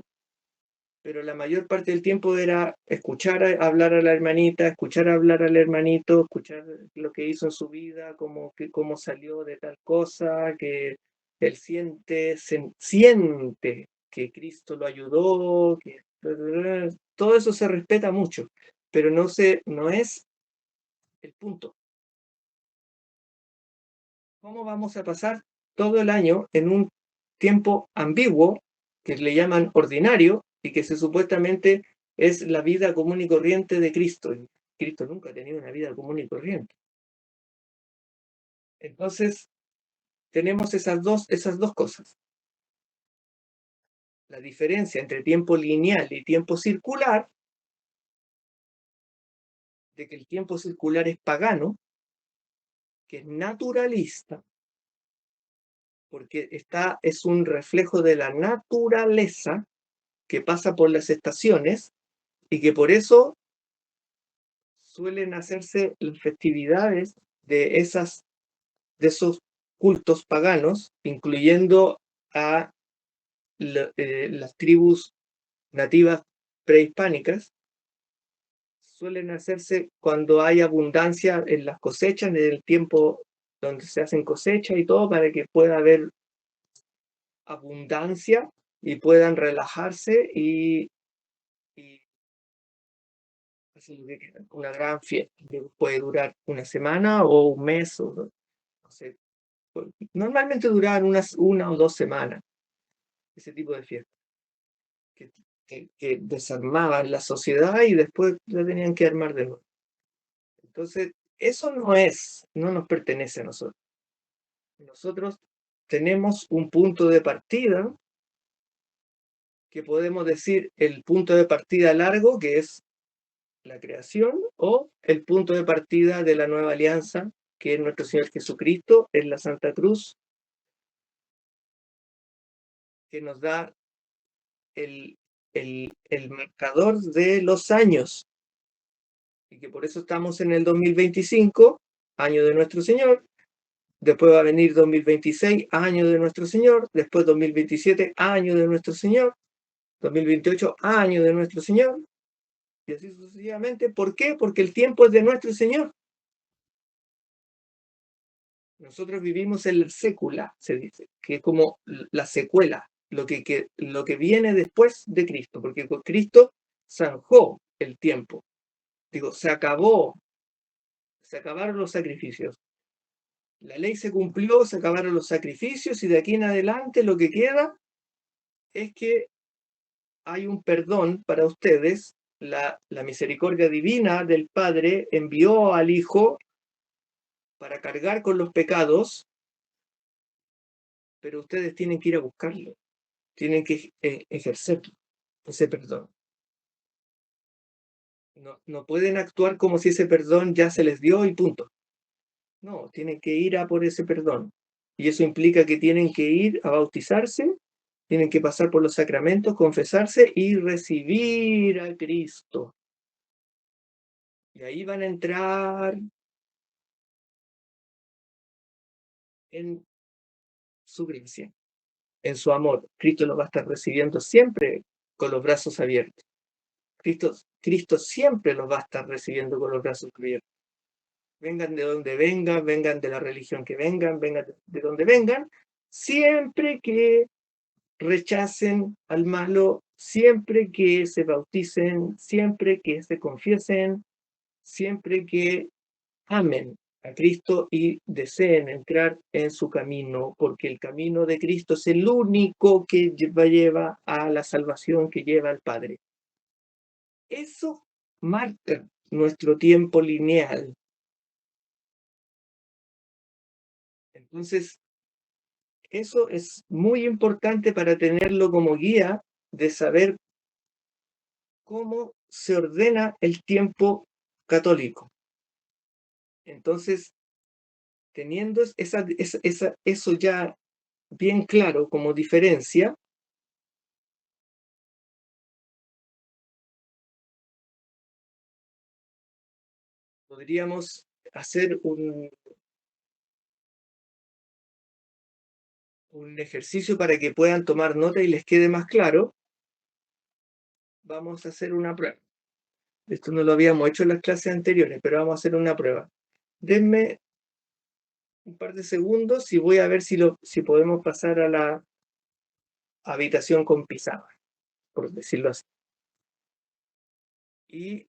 [SPEAKER 1] pero la mayor parte del tiempo era escuchar hablar a la hermanita, escuchar hablar al hermanito, escuchar lo que hizo en su vida, cómo salió de tal cosa, que él siente que Cristo lo ayudó, que todo eso se respeta mucho, pero no es el punto. ¿Cómo vamos a pasar todo el año en un tiempo ambiguo que le llaman ordinario y que supuestamente es la vida común y corriente de Cristo? Cristo nunca ha tenido una vida común y corriente. Entonces, tenemos esas dos cosas. La diferencia entre tiempo lineal y tiempo circular, de que el tiempo circular es pagano, que es naturalista, porque es un reflejo de la naturaleza que pasa por las estaciones y que por eso suelen hacerse las festividades de esos cultos paganos, incluyendo a las tribus nativas prehispánicas, suelen hacerse cuando hay abundancia en las cosechas, en el tiempo donde se hacen cosechas y todo, para que pueda haber abundancia y puedan relajarse y una gran fiesta que puede durar una semana o un mes, o no sé. Normalmente duraban una o 2 semanas, ese tipo de fiestas, que desarmaban la sociedad y después la tenían que armar de nuevo. Entonces, eso no nos pertenece a nosotros. Nosotros tenemos un punto de partida que podemos decir el punto de partida largo, que es la creación, o el punto de partida de la nueva alianza, que es nuestro Señor Jesucristo, en la Santa Cruz, que nos da el marcador de los años, y que por eso estamos en el 2025, año de nuestro Señor. Después va a venir 2026, año de nuestro Señor. Después 2027, año de nuestro Señor. 2028, año de nuestro Señor. Y así sucesivamente. ¿Por qué? Porque el tiempo es de nuestro Señor. Nosotros vivimos en la sécula, se dice, que es como la secuela, lo que viene después de Cristo, porque con Cristo zanjó el tiempo. Digo, se acabaron los sacrificios. La ley se cumplió, se acabaron los sacrificios y de aquí en adelante lo que queda es que hay un perdón para ustedes. La misericordia divina del Padre envió al Hijo para cargar con los pecados, pero ustedes tienen que ir a buscarlo, tienen que ejercer ese perdón. No pueden actuar como si ese perdón ya se les dio y punto. No, tienen que ir a por ese perdón. Y eso implica que tienen que ir a bautizarse, tienen que pasar por los sacramentos, confesarse y recibir a Cristo. Y ahí van a entrar en su gracia, en su amor. Cristo los va a estar recibiendo siempre con los brazos abiertos. Cristo siempre los va a estar recibiendo con los brazos abiertos. Vengan de donde vengan, vengan de la religión que vengan de donde vengan, siempre que rechacen al malo, siempre que se bauticen, siempre que se confiesen, siempre que amen a Cristo y deseen entrar en su camino, porque el camino de Cristo es el único que lleva a la salvación, que lleva al Padre. Eso marca nuestro tiempo lineal. Entonces, eso es muy importante para tenerlo como guía de saber cómo se ordena el tiempo católico. Entonces, teniendo eso ya bien claro como diferencia, podríamos hacer un ejercicio para que puedan tomar nota y les quede más claro. Vamos a hacer una prueba. Esto no lo habíamos hecho en las clases anteriores, pero vamos a hacer una prueba. Denme un par de segundos y voy a ver si podemos pasar a la habitación con pizarra, por decirlo así. Y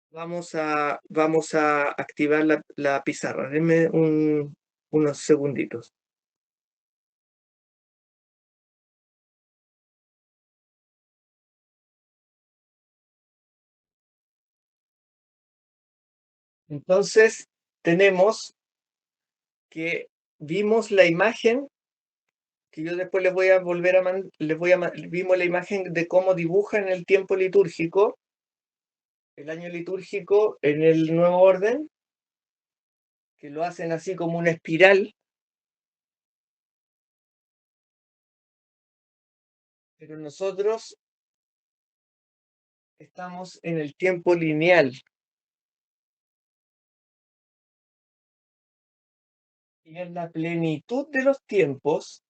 [SPEAKER 1] vamos a activar la pizarra. Denme unos segunditos. Entonces, tenemos que vimos la imagen, que yo después les voy a volver a vimos la imagen de cómo dibujan el tiempo litúrgico, el año litúrgico en el nuevo orden, que lo hacen así como una espiral, pero nosotros estamos en el tiempo lineal. Y en la plenitud de los tiempos,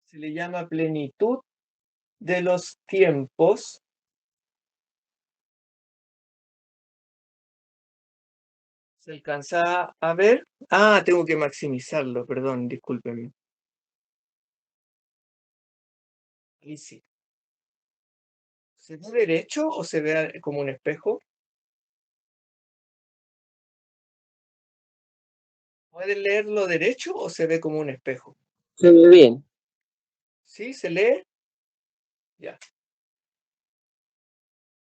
[SPEAKER 1] se le llama plenitud de los tiempos. ¿Se alcanza a ver? Ah, tengo que maximizarlo, perdón, discúlpenme. Ahí sí. ¿Se ve derecho o se ve como un espejo? ¿Pueden leerlo derecho o se ve como un espejo?
[SPEAKER 5] Se ve bien.
[SPEAKER 1] ¿Sí? ¿Se lee? Ya.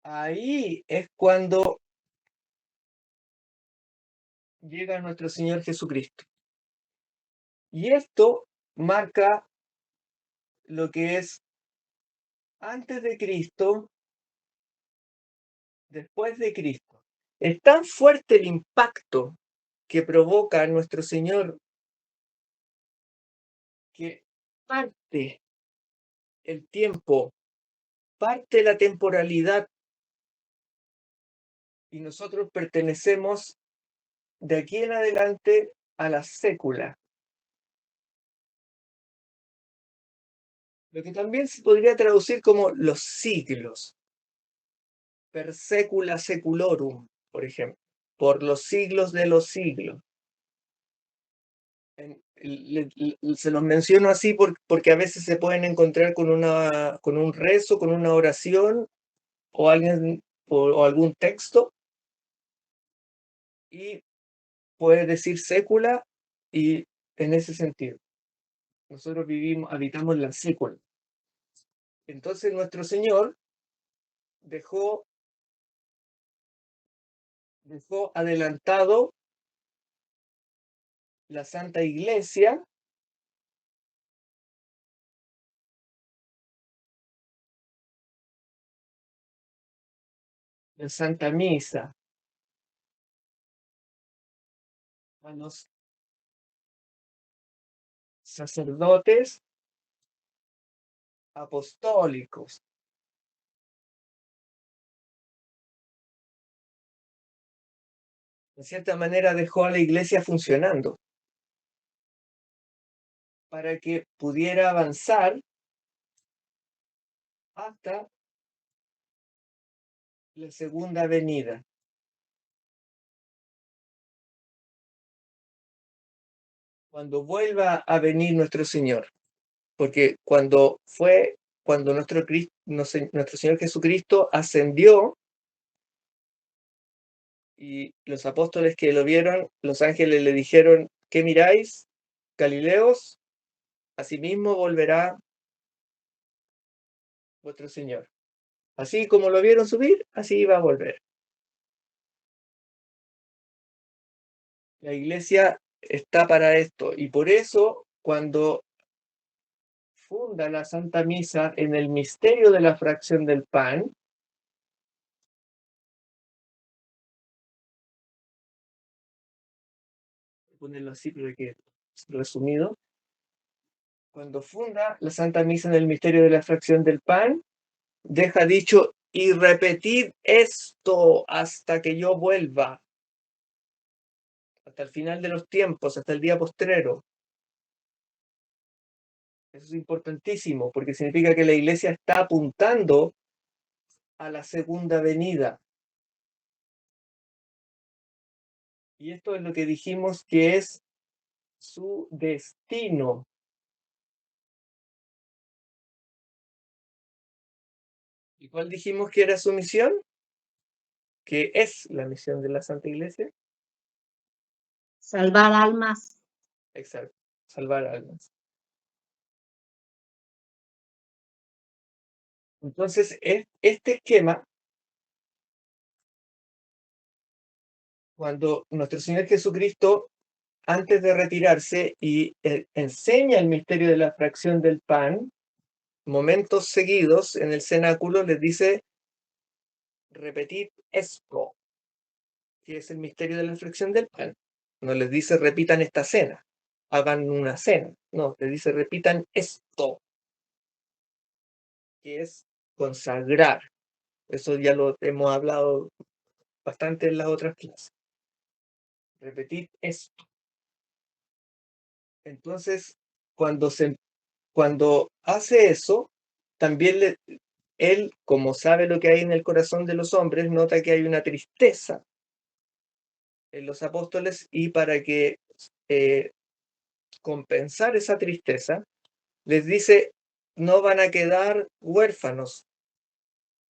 [SPEAKER 1] Ahí es cuando llega nuestro Señor Jesucristo. Y esto marca lo que es antes de Cristo, después de Cristo. Es tan fuerte el impacto que provoca nuestro Señor que parte el tiempo, parte la temporalidad, y nosotros pertenecemos de aquí en adelante a la sécula. Lo que también se podría traducir como los siglos. Per secula seculorum, por ejemplo. Por los siglos de los siglos. Se los menciono así porque a veces se pueden encontrar con un rezo, con una oración o algún texto, y puede decir sécula, y en ese sentido nosotros habitamos la sécula. Entonces nuestro Señor dejó adelantado la Santa Iglesia, la Santa Misa, a los sacerdotes apostólicos. De cierta manera dejó a la Iglesia funcionando para que pudiera avanzar hasta la segunda venida. Cuando vuelva a venir nuestro Señor. Porque cuando nuestro Señor Jesucristo ascendió, y los apóstoles que lo vieron, los ángeles le dijeron: ¿qué miráis, Galileos? Asimismo volverá vuestro Señor. Así como lo vieron subir, así va a volver. La Iglesia está para esto, y por eso cuando funda la Santa Misa en el misterio de la fracción del pan, ponerlo así pero que resumido, cuando funda la Santa Misa en el misterio de la fracción del pan, deja dicho: y repetid esto hasta que yo vuelva, hasta el final de los tiempos, hasta el día postrero. Eso es importantísimo, porque significa que la Iglesia está apuntando a la segunda venida. Y esto es lo que dijimos que es su destino. ¿Y cuál dijimos que era su misión? ¿Qué es la misión de la Santa Iglesia?
[SPEAKER 3] Salvar almas.
[SPEAKER 1] Exacto, salvar almas. Entonces, este esquema, cuando nuestro Señor Jesucristo, antes de retirarse y enseña el misterio de la fracción del pan, momentos seguidos en el cenáculo les dice: repetid esto, que es el misterio de la fracción del pan. No les dice: repitan esta cena, hagan una cena. No, les dice: repitan esto, que es consagrar. Eso ya lo hemos hablado bastante en las otras clases. Repetid esto. Entonces, cuando hace eso, también él, como sabe lo que hay en el corazón de los hombres, nota que hay una tristeza en los apóstoles, y para que compensar esa tristeza, les dice: no van a quedar huérfanos.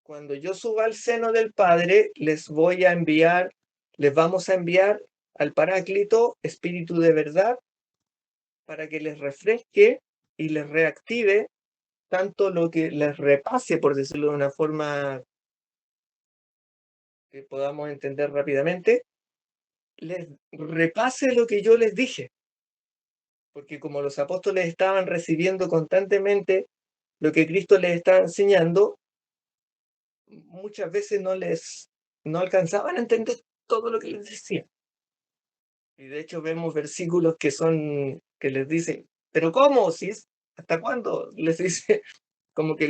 [SPEAKER 1] Cuando yo suba al seno del Padre, les vamos a enviar al Paráclito, Espíritu de verdad, para que les refresque y les reactive tanto lo que les repase, por decirlo de una forma que podamos entender rápidamente, les repase lo que yo les dije. Porque como los apóstoles estaban recibiendo constantemente lo que Cristo les estaba enseñando, muchas veces no alcanzaban a entender todo lo que les decía. Y de hecho vemos versículos que les dicen, ¿pero cómo? ¿Sí? ¿Hasta cuándo? Les dice como que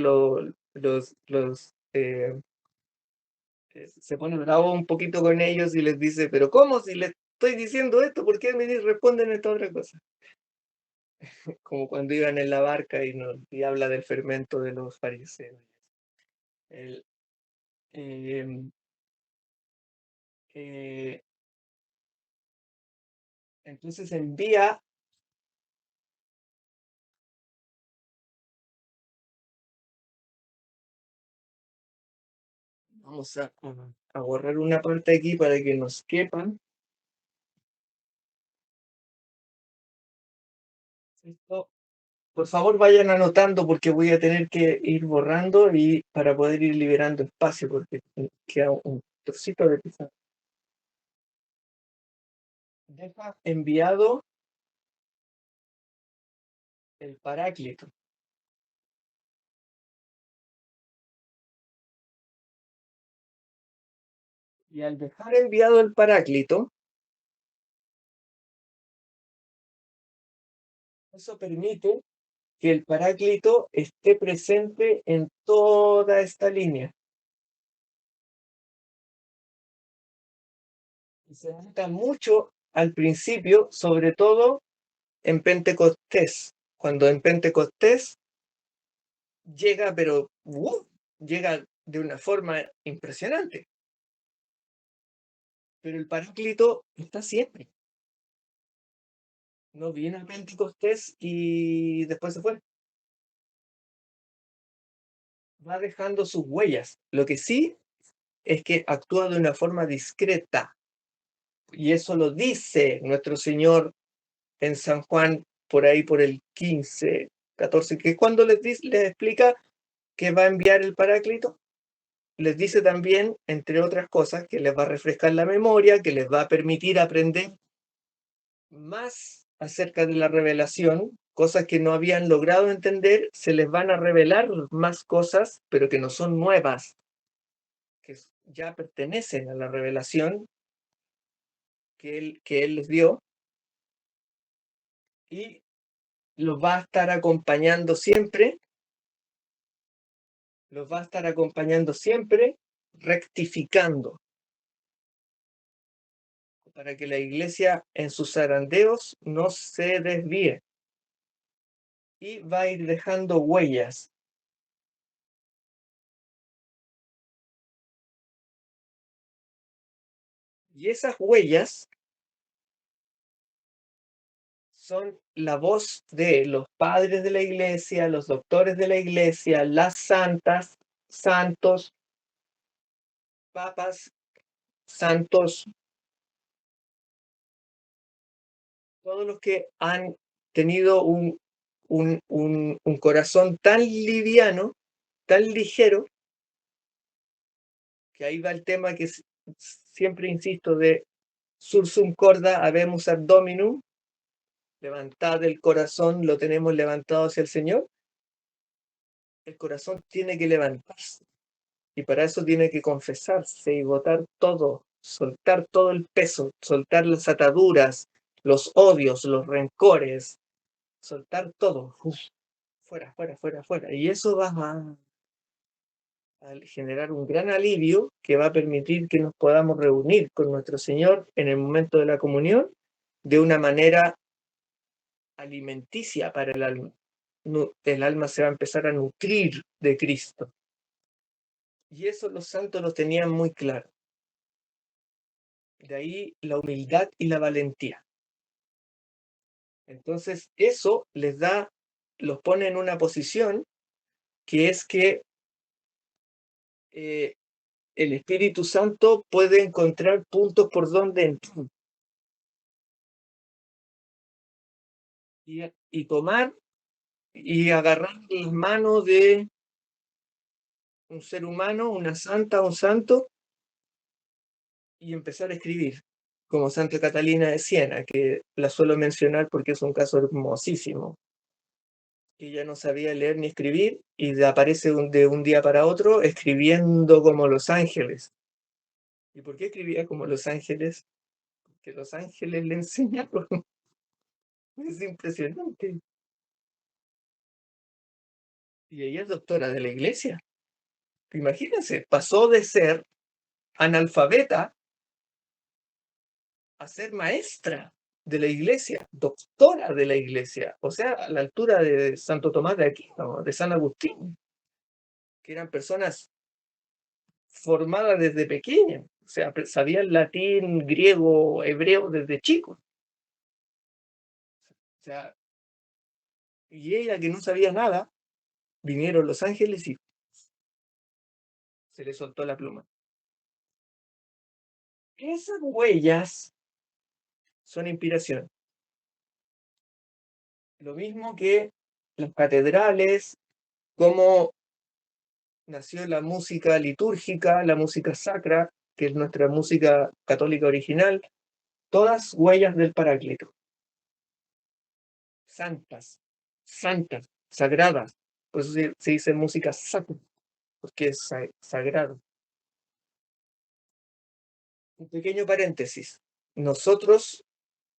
[SPEAKER 1] se pone bravo un poquito con ellos y les dice, ¿pero cómo? Si les estoy diciendo esto, ¿por qué me responden esta otra cosa? Como cuando iban en la barca y habla del fermento de los fariseos. El, em, eh, entonces envía vamos a borrar una parte aquí para que nos quepan. Esto, por favor, vayan anotando porque voy a tener que ir borrando y para poder ir liberando espacio porque queda un trocito de pizarra. Deja enviado el Paráclito. Y al dejar enviado el Paráclito, eso permite que el Paráclito esté presente en toda esta línea. Y se nota mucho al principio, sobre todo en Pentecostés. Cuando en Pentecostés llega, pero llega de una forma impresionante. Pero el Paráclito está siempre. No viene a Pentecostés y después se fue. Va dejando sus huellas. Lo que sí es que actúa de una forma discreta. Y eso lo dice nuestro Señor en San Juan, por ahí por el 15, 14, que cuando les explica que va a enviar el Paráclito, les dice también, entre otras cosas, que les va a refrescar la memoria, que les va a permitir aprender más acerca de la revelación, cosas que no habían logrado entender, se les van a revelar más cosas, pero que no son nuevas, que ya pertenecen a la revelación que él les dio, y los va a estar acompañando siempre, rectificando, para que la iglesia en sus zarandeos no se desvíe. Y va a ir dejando huellas. Y esas huellas son la voz de los padres de la iglesia, los doctores de la iglesia, las santas, santos, papas, santos, todos los que han tenido un corazón tan liviano, tan ligero, que ahí va el tema que siempre insisto de sursum corda habemus ad dominum, levantad el corazón, lo tenemos levantado hacia el Señor. El corazón tiene que levantarse y para eso tiene que confesarse y botar todo, soltar todo el peso, soltar las ataduras, los odios, los rencores, soltar todo. Fuera, fuera, fuera, fuera. Y eso va a generar un gran alivio que va a permitir que nos podamos reunir con nuestro Señor en el momento de la comunión de una manera alimenticia para el alma. El alma se va a empezar a nutrir de Cristo. Y eso los santos lo tenían muy claro. De ahí la humildad y la valentía. Entonces eso los pone en una posición que es que el Espíritu Santo puede encontrar puntos por donde entrar y tomar y agarrar las manos de un ser humano, una santa, un santo, y empezar a escribir, como Santa Catalina de Siena, que la suelo mencionar porque es un caso hermosísimo, que ella no sabía leer ni escribir y aparece de un día para otro escribiendo como los ángeles. ¿Y por qué escribía como los ángeles? Porque los ángeles le enseñaron. Es impresionante. Y ella es doctora de la iglesia. Imagínense, pasó de ser analfabeta a ser maestra de la iglesia, doctora de la iglesia, o sea, a la altura de Santo Tomás de Aquino, de San Agustín, que eran personas formadas desde pequeñas, o sea, sabían latín, griego, hebreo desde chicos. O sea, y ella que no sabía nada, vinieron los ángeles y se le soltó la pluma. Esas huellas son inspiración. Lo mismo que las catedrales, cómo nació la música litúrgica, la música sacra, que es nuestra música católica original, todas huellas del Paráclito. Santas, santas, sagradas. Por eso se dice música sacra, porque es sagrado. Un pequeño paréntesis. Nosotros,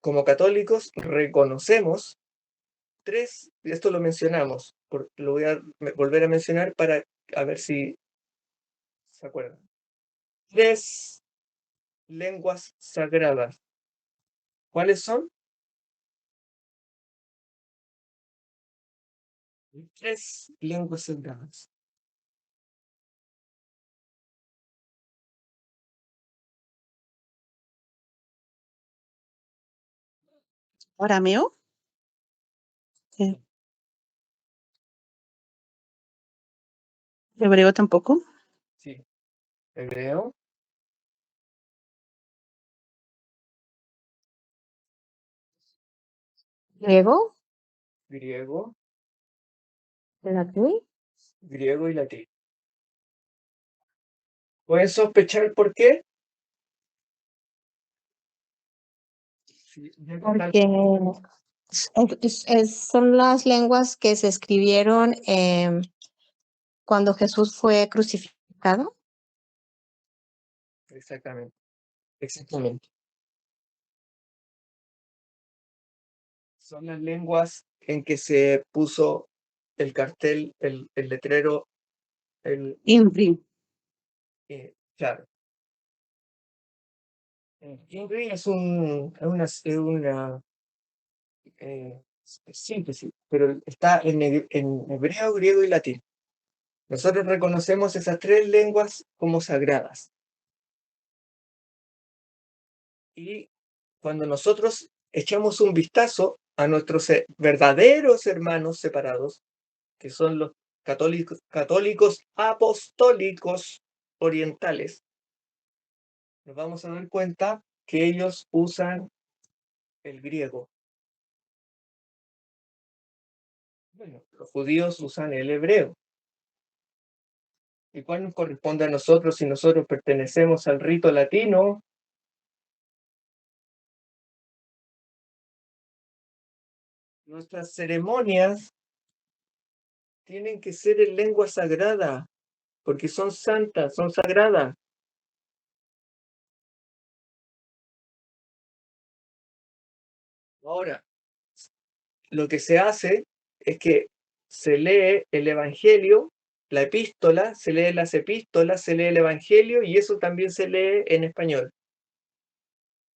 [SPEAKER 1] como católicos, reconocemos tres, esto lo mencionamos, lo voy a volver a mencionar para a ver si se acuerdan. Tres lenguas sagradas. ¿Cuáles son? Tres lenguas sagradas.
[SPEAKER 5] ¿Arameo? Sí. ¿Hebreo tampoco?
[SPEAKER 1] Sí. Hebreo,
[SPEAKER 4] Griego,
[SPEAKER 1] griego,
[SPEAKER 4] latín,
[SPEAKER 1] griego y latín. ¿Pueden sospechar por qué? Sí,
[SPEAKER 6] Porque son las lenguas que se escribieron cuando Jesús fue crucificado.
[SPEAKER 1] Exactamente. Exactamente. Son las lenguas en que se puso el cartel, el letrero,
[SPEAKER 5] Inri.
[SPEAKER 1] claro. Inri es una síntesis, pero está en hebreo, griego y latín. Nosotros reconocemos esas tres lenguas como sagradas. Y cuando nosotros echamos un vistazo a nuestros verdaderos hermanos separados, que son los católicos apostólicos orientales, nos vamos a dar cuenta que ellos usan el griego. Bueno, los judíos usan el hebreo. ¿Y cuál nos corresponde a nosotros si nosotros pertenecemos al rito latino? Nuestras ceremonias tienen que ser en lengua sagrada, porque son santas, son sagradas. Ahora, lo que se hace es que se lee el Evangelio, la epístola, se lee las epístolas, se lee el Evangelio y eso también se lee en español.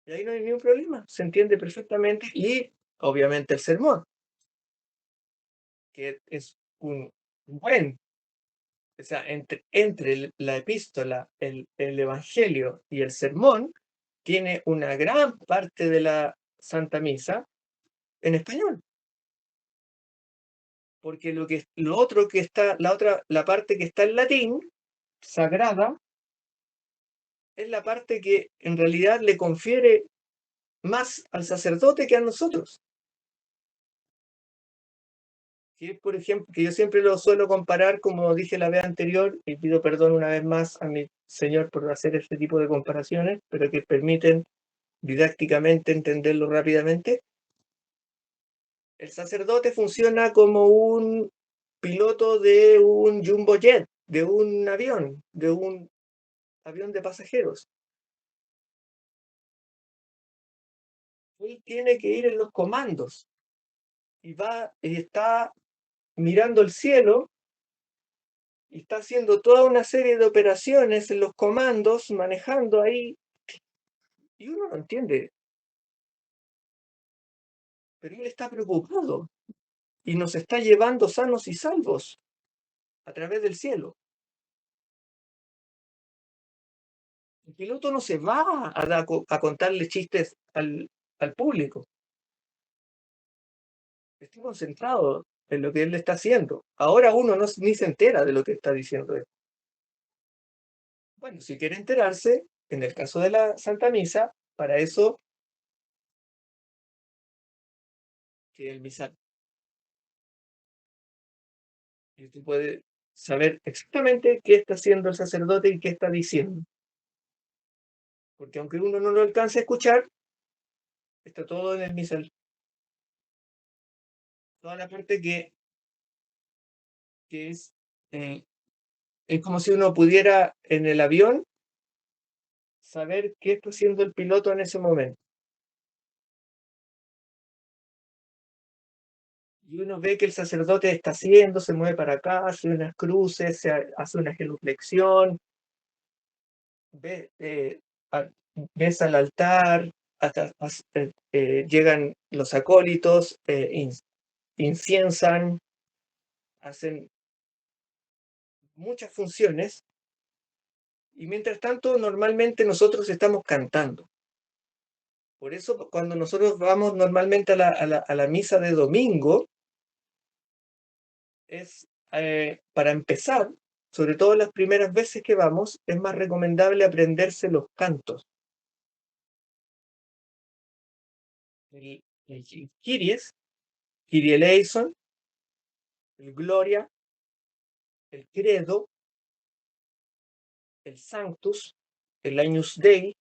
[SPEAKER 1] Y ahí no hay ningún problema, se entiende perfectamente y obviamente el sermón, que es un buen, o sea, entre la epístola, el Evangelio y el sermón, tiene una gran parte de la Santa Misa en español. Porque lo otro que está, la parte que está en latín, sagrada, es la parte que en realidad le confiere más al sacerdote que a nosotros. que por ejemplo, que yo siempre lo suelo comparar, como dije la vez anterior, y pido perdón una vez más a mi señor por hacer este tipo de comparaciones, pero que permiten didácticamente entenderlo rápidamente. El sacerdote funciona como un piloto de un jumbo jet, de un avión de pasajeros. Él tiene que ir en los comandos y está mirando el cielo y está haciendo toda una serie de operaciones en los comandos, manejando ahí, y uno no entiende. Pero él está preocupado y nos está llevando sanos y salvos a través del cielo. El piloto no se va a contarle chistes al público. Está concentrado en lo que él está haciendo. Ahora uno ni se entera de lo que está diciendo él. Bueno, si quiere enterarse, en el caso de la Santa Misa, para eso que el misal. Y usted puede saber exactamente qué está haciendo el sacerdote y qué está diciendo. Porque aunque uno no lo alcance a escuchar, está todo en el misal. Toda la parte que es como si uno pudiera en el avión saber qué está haciendo el piloto en ese momento. Y uno ve que el sacerdote está haciendo, se mueve para acá, hace unas cruces, hace una genuflexión, ves al altar, hasta, llegan los acólitos, inciensan, hacen muchas funciones, y mientras tanto normalmente nosotros estamos cantando. Por eso cuando nosotros vamos normalmente a la misa de domingo, es para empezar, sobre todo las primeras veces que vamos, es más recomendable aprenderse los cantos. El Kyries, Kyrie eleison, el Gloria, el Credo, el Sanctus, el Agnus Dei.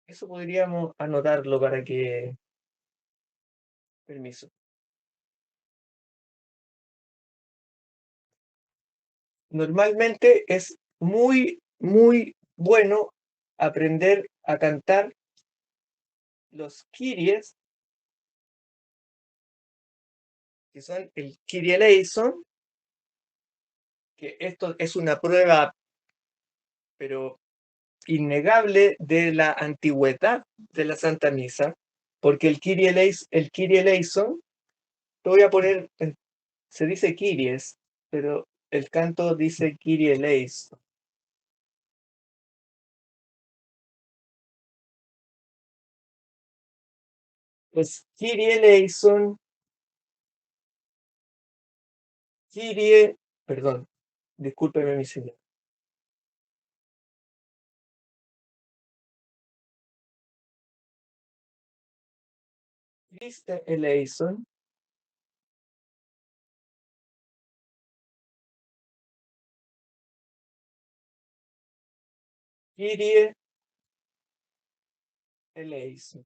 [SPEAKER 1] Eso podríamos anotarlo para que... Permiso. Normalmente es muy, muy bueno aprender a cantar los Kyries, que son el Kyrie eleison, que esto es una prueba, pero innegable, de la antigüedad de la Santa Misa, porque el Kyrie eleison, lo voy a poner, se dice Kyries, pero el canto dice Kyrie eleison. Pues Kyrie eleison, perdón, discúlpeme mi señor. Christe eleison, Kyrie eleison.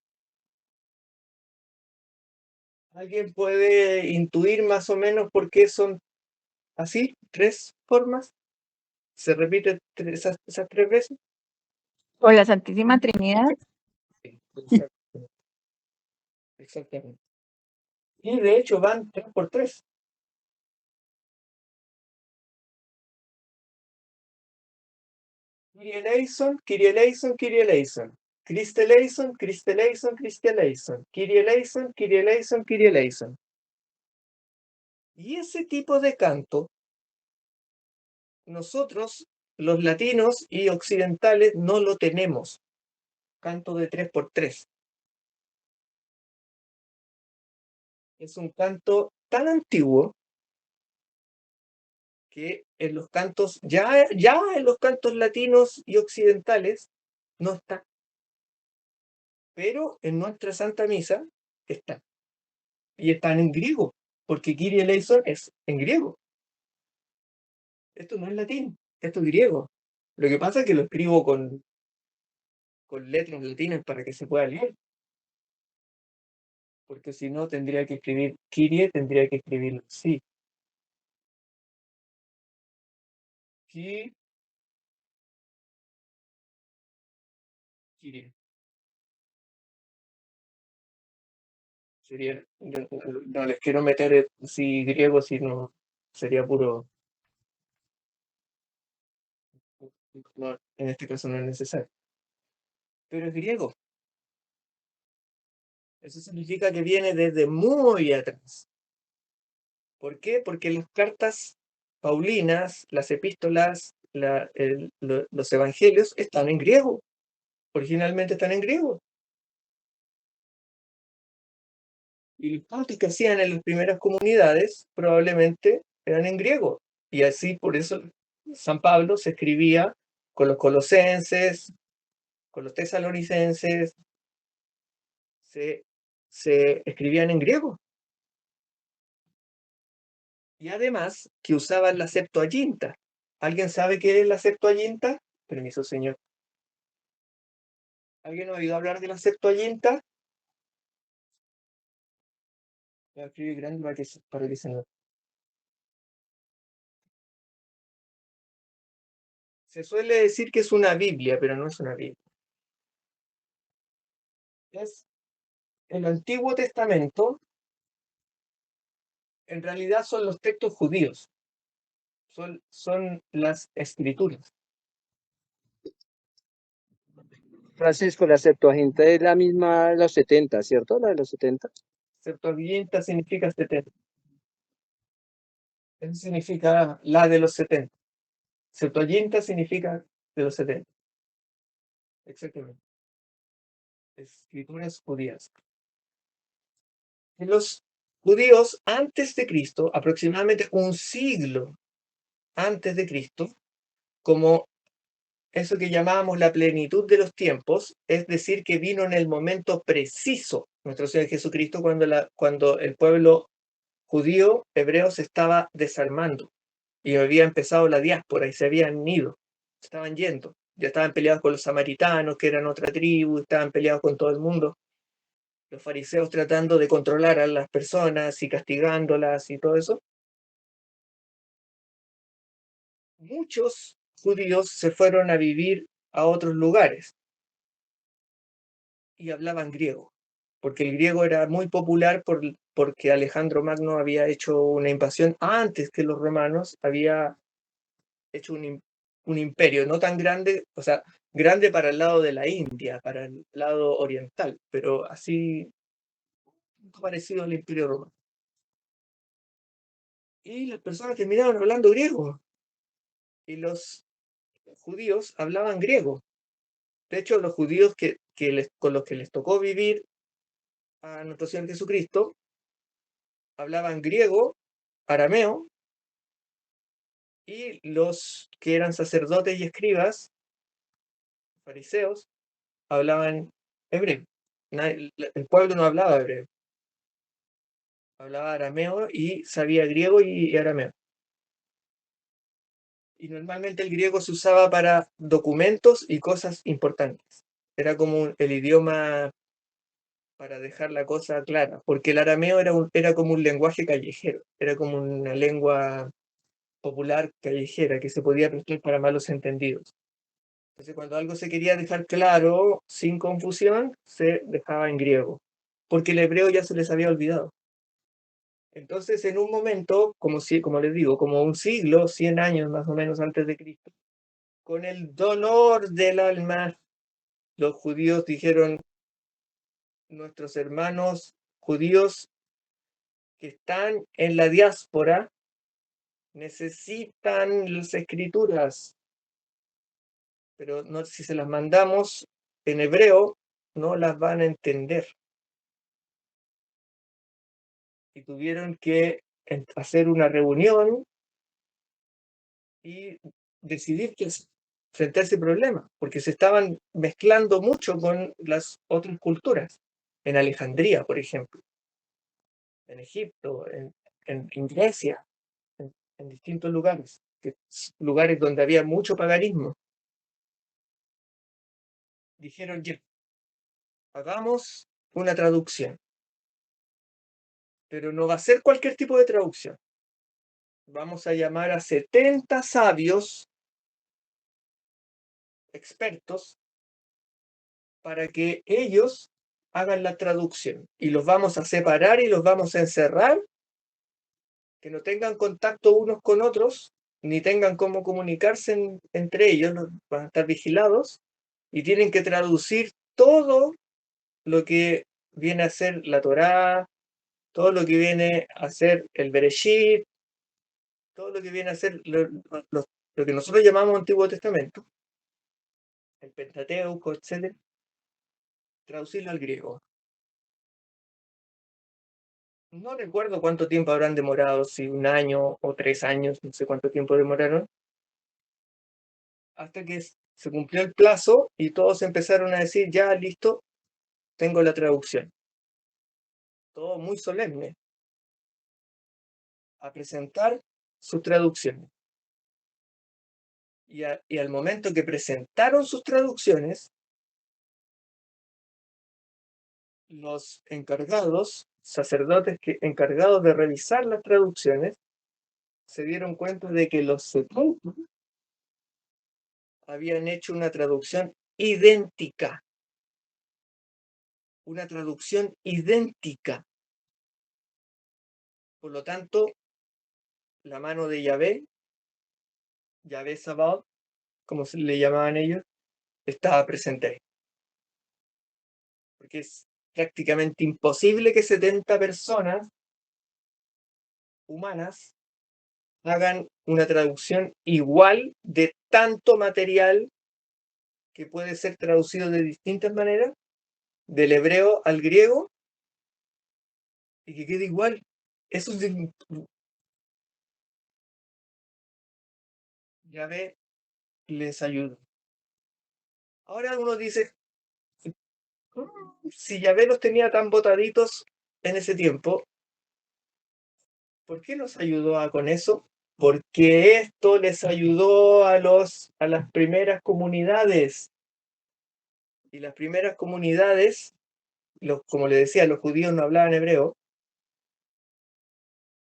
[SPEAKER 1] ¿Alguien puede intuir más o menos por qué son así? ¿Tres formas? ¿Se repite esas tres veces?
[SPEAKER 2] Por la Santísima Trinidad.
[SPEAKER 1] Sí, exactamente. Y de hecho van 3 por 3. Kyrie eleison, Kyrie eleison, Kyrie eleison. Christe eleison, Christe eleison, Christe eleison. Kyrie eleison, Kyrie eleison, Kyrie eleison. Y ese tipo de canto, nosotros, los latinos y occidentales, no lo tenemos. Canto de 3 por 3. Es un canto tan antiguo que en los cantos, ya en los cantos latinos y occidentales, no está. Pero en nuestra Santa Misa está. Y están en griego. porque Kyrie eleison es en griego. Esto no es latín, esto es griego. Lo que pasa es que lo escribo con letras latinas para que se pueda leer. Porque si no, tendría que escribir Kyrie, tendría que escribirlo así. Kyrie. Sería, no les quiero meter si griego, si no, sería puro. No, en este caso no es necesario. Pero es griego. Eso significa que viene desde muy atrás. ¿Por qué? Porque las cartas paulinas, las epístolas, los evangelios están en griego. Originalmente están en griego. Y los cultos que hacían en las primeras comunidades probablemente eran en griego. Y así, por eso, San Pablo se escribía con los colosenses, con los tesalonicenses, se escribían en griego. Y además que usaban la Septuaginta. ¿Alguien sabe qué es la Septuaginta? Permiso, señor. ¿Alguien ha oído hablar de la Septuaginta? Voy a escribir grande para que se note. Se suele decir que es una Biblia, pero no es una Biblia. Es el Antiguo Testamento, en realidad son los textos judíos, son las escrituras.
[SPEAKER 7] Francisco, la Septuaginta es la misma de los 70, ¿cierto? La de los 70.
[SPEAKER 1] Septuaginta significa 70. Eso significa la de los 70. Septuaginta significa de los 70. Exactamente. Escrituras judías. Y los judíos antes de Cristo, aproximadamente un siglo antes de Cristo, como eso que llamábamos la plenitud de los tiempos, es decir, que vino en el momento preciso nuestro Señor Jesucristo cuando el pueblo judío, hebreo, se estaba desarmando y había empezado la diáspora y se habían ido, se estaban yendo, ya estaban peleados con los samaritanos, que eran otra tribu, estaban peleados con todo el mundo, los fariseos tratando de controlar a las personas y castigándolas y todo eso. Muchos judíos se fueron a vivir a otros lugares y hablaban griego, porque el griego era muy popular porque Alejandro Magno había hecho una invasión antes que los romanos, había hecho un imperio no tan grande, o sea, grande para el lado de la India, para el lado oriental, pero así parecido al imperio romano. Y las personas terminaron hablando griego, y los judíos hablaban griego. De hecho, los judíos con los que les tocó vivir a nuestro Señor Jesucristo hablaban griego, arameo, y los que eran sacerdotes y escribas, fariseos, hablaban hebreo. El pueblo no hablaba hebreo, hablaba arameo y sabía griego y arameo. Y normalmente el griego se usaba para documentos y cosas importantes. Era como el idioma para dejar la cosa clara, porque el arameo era como un lenguaje callejero, era como una lengua popular callejera que se podía prestar para malos entendidos. Entonces, cuando algo se quería dejar claro, sin confusión, se dejaba en griego, porque el hebreo ya se les había olvidado. Entonces, en un momento, como les digo, como un siglo, 100 años más o menos antes de Cristo, con el dolor del alma, los judíos dijeron, nuestros hermanos judíos que están en la diáspora necesitan las escrituras, pero no, si se las mandamos en hebreo, no las van a entender. Y tuvieron que hacer una reunión y decidir qué hacer frente a ese problema, porque se estaban mezclando mucho con las otras culturas. En Alejandría, por ejemplo, en Egipto, en Grecia, en distintos lugares, lugares donde había mucho paganismo. Dijeron, ya, hagamos una traducción, pero no va a ser cualquier tipo de traducción. Vamos a llamar a 70 sabios expertos para que ellos hagan la traducción y los vamos a separar y los vamos a encerrar, que no tengan contacto unos con otros, ni tengan cómo comunicarse entre ellos, van a estar vigilados y tienen que traducir todo lo que viene a ser la Torá, todo lo que viene a ser el Bereshit, todo lo que viene a ser lo que nosotros llamamos Antiguo Testamento, el Pentateuco, etc., traducirlo al griego. No recuerdo cuánto tiempo habrán demorado, si 1 año o 3 años, no sé cuánto tiempo demoraron, hasta que se cumplió el plazo y todos empezaron a decir, ya, listo, tengo la traducción. Todo muy solemne, a presentar sus traducciones. Y al momento que presentaron sus traducciones, los encargados, sacerdotes encargados de revisar las traducciones, se dieron cuenta de que los 70 habían hecho una traducción idéntica. Una traducción idéntica. Por lo tanto, la mano de Yahvé Sabaoth, como se le llamaban ellos, estaba presente ahí. Porque es prácticamente imposible que 70 personas humanas hagan una traducción igual de tanto material que puede ser traducido de distintas maneras, del hebreo al griego, y que quede igual. Eso es Yahvé les ayuda. Ahora uno dice, si Yahvé los tenía tan botaditos en ese tiempo, ¿por qué nos ayudó con eso? Porque esto les ayudó a las primeras comunidades. Y las primeras comunidades, como le decía, los judíos no hablaban hebreo,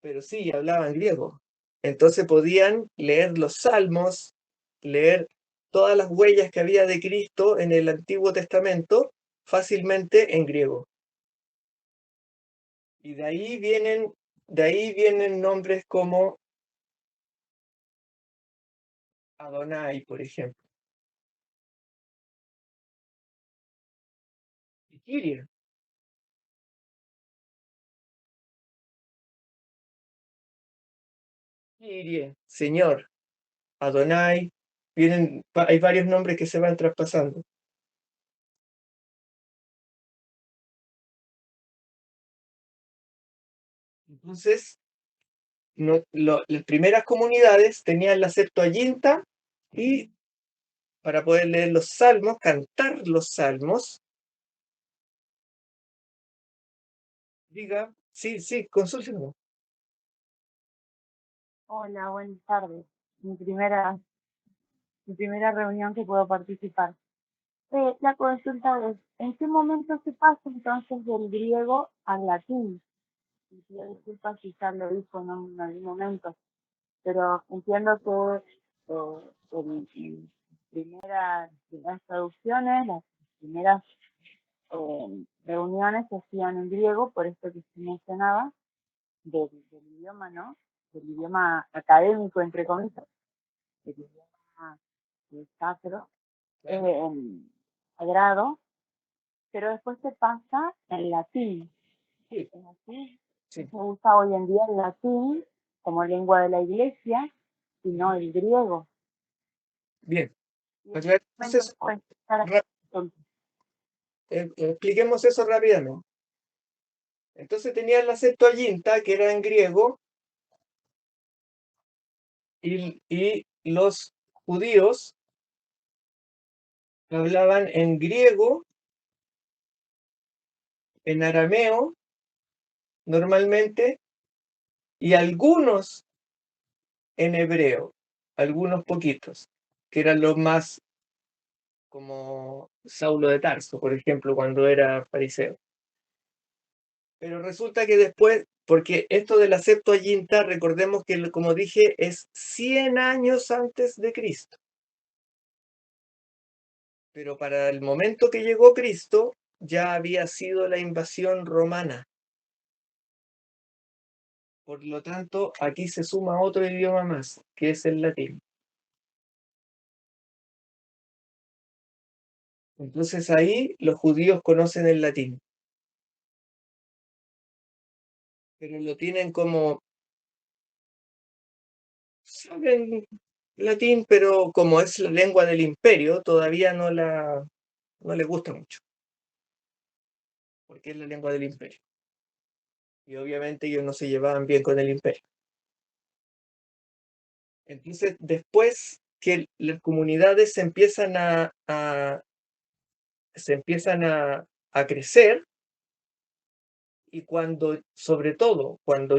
[SPEAKER 1] pero sí hablaban griego. Entonces podían leer los salmos, leer todas las huellas que había de Cristo en el Antiguo Testamento fácilmente en griego. Y de ahí vienen nombres como Adonai, por ejemplo. Y Kyrie. Kyrie, Señor. Adonai. Hay varios nombres que se van traspasando. Entonces, las primeras comunidades tenían la Septuaginta y para poder leer los salmos, cantar los salmos. Diga, sí, consúltelo.
[SPEAKER 8] Hola, buenas tardes. Mi primera reunión que puedo participar. La consulta es, ¿en qué momento se pasa entonces del griego al latín? Y pido disculpas si ya lo dijo en algún momento, pero entiendo que en primeras traducciones, las primeras reuniones se hacían en griego, por esto que se mencionaba, del idioma, ¿no? Del idioma académico, entre comillas, el idioma sacro, sagrado, pero después se pasa en latín.
[SPEAKER 1] Sí.
[SPEAKER 8] ¿Es así?
[SPEAKER 1] Sí.
[SPEAKER 8] Se usa hoy en día el latín como lengua de la iglesia y no el griego.
[SPEAKER 1] Bien.
[SPEAKER 8] Y en este
[SPEAKER 1] Entonces,
[SPEAKER 8] momento puede estar
[SPEAKER 1] expliquemos eso rápidamente. Entonces tenían la Septuaginta, que era en griego, y los judíos hablaban en griego, en arameo, normalmente, y algunos en hebreo, algunos poquitos, que eran los más como Saulo de Tarso, por ejemplo, cuando era fariseo. Pero resulta que después, porque esto de la Septuaginta, recordemos que, como dije, es 100 años antes de Cristo. Pero para el momento que llegó Cristo, ya había sido la invasión romana. Por lo tanto, aquí se suma otro idioma más, que es el latín. Entonces ahí los judíos conocen el latín. Pero lo tienen como, saben latín, pero como es la lengua del imperio, todavía no les gusta mucho. Porque es la lengua del imperio. Y obviamente ellos no se llevaban bien con el imperio. Entonces, después que las comunidades se empiezan a crecer, y cuando, sobre todo, cuando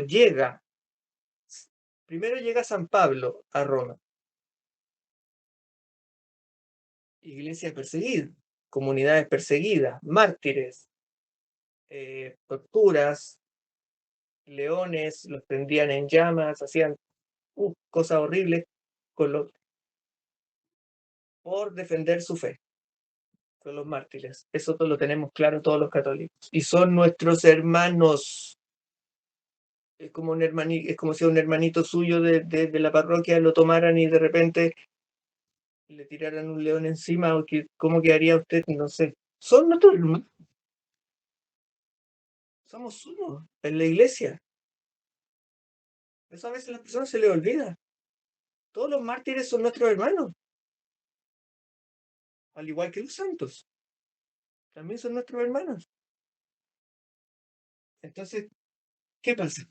[SPEAKER 1] primero llega San Pablo a Roma, iglesia perseguida, comunidades perseguidas, mártires, torturas, leones, los prendían en llamas, hacían cosas horribles por defender su fe. Son los mártires. Eso lo tenemos claro todos los católicos. Y son nuestros hermanos. Es como un hermanito, es como si un hermanito suyo de la parroquia lo tomaran y de repente le tiraran un león encima, o ¿cómo quedaría usted? No sé. Son nuestros hermanos. Somos uno en la iglesia. Eso a veces a las personas se les olvida. Todos los mártires son nuestros hermanos. Al igual que los santos. También son nuestros hermanos. Entonces, ¿qué pasa?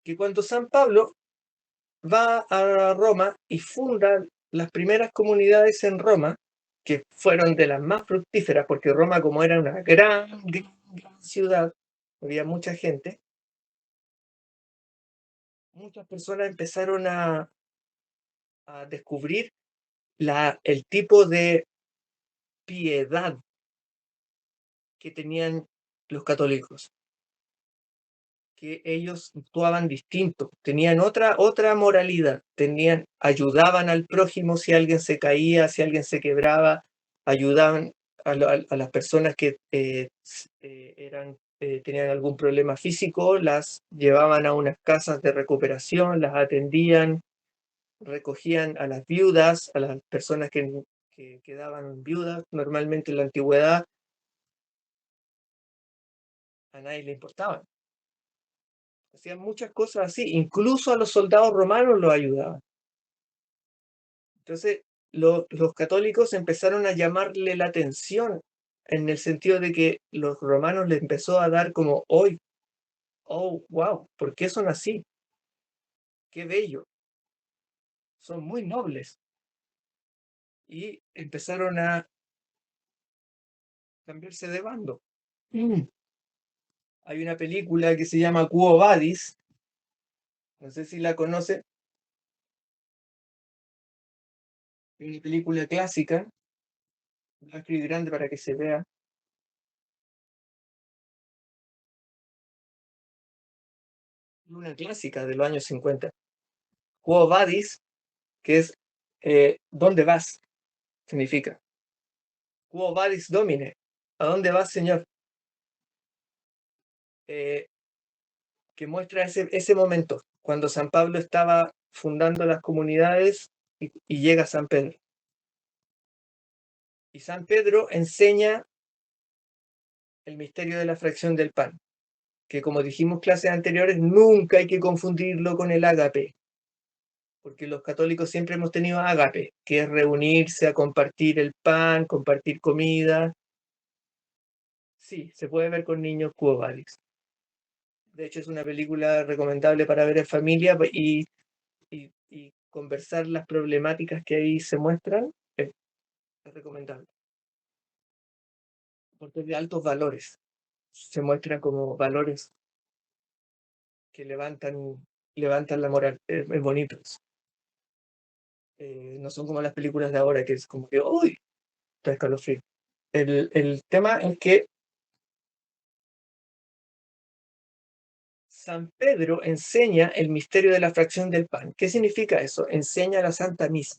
[SPEAKER 1] Que cuando San Pablo va a Roma y funda las primeras comunidades en Roma, que fueron de las más fructíferas, porque Roma, como era una gran ciudad, había mucha gente, muchas personas empezaron a descubrir el tipo de piedad que tenían los católicos, que ellos actuaban distinto, tenían otra moralidad, ayudaban al prójimo si alguien se caía, si alguien se quebraba, ayudaban a las personas que tenían algún problema físico, las llevaban a unas casas de recuperación, las atendían, recogían a las viudas, a las personas que quedaban viudas. Normalmente en la antigüedad a nadie le importaba. Hacían muchas cosas así, incluso a los soldados romanos los ayudaban. Entonces, los católicos empezaron a llamarle la atención en el sentido de que los romanos les empezó a dar como, hoy, oh, wow, ¿por qué son así? Qué bello. Son muy nobles. Y empezaron a cambiarse de bando. Hay una película que se llama Quo Vadis, no sé si la conoce, es una película clásica, voy a escribir grande para que se vea. Una clásica de los años 50. Quo Vadis, que es ¿dónde vas? Significa. Quo Vadis Domine, ¿a dónde vas, Señor? Que muestra ese momento, cuando San Pablo estaba fundando las comunidades y llega San Pedro. Y San Pedro enseña el misterio de la fracción del pan, que como dijimos clases anteriores, nunca hay que confundirlo con el ágape, porque los católicos siempre hemos tenido ágape, que es reunirse a compartir el pan, compartir comida. Sí, se puede ver con niños Quo Vadis. De hecho, es una película recomendable para ver en familia y conversar las problemáticas que ahí se muestran. Es recomendable. Porque es de altos valores. Se muestran como valores que levantan la moral. Es bonito eso. No son como las películas de ahora, que es como que, ¡uy! Te da escalofrío. El tema es que San Pedro enseña el misterio de la fracción del pan. ¿Qué significa eso? Enseña la Santa Misa.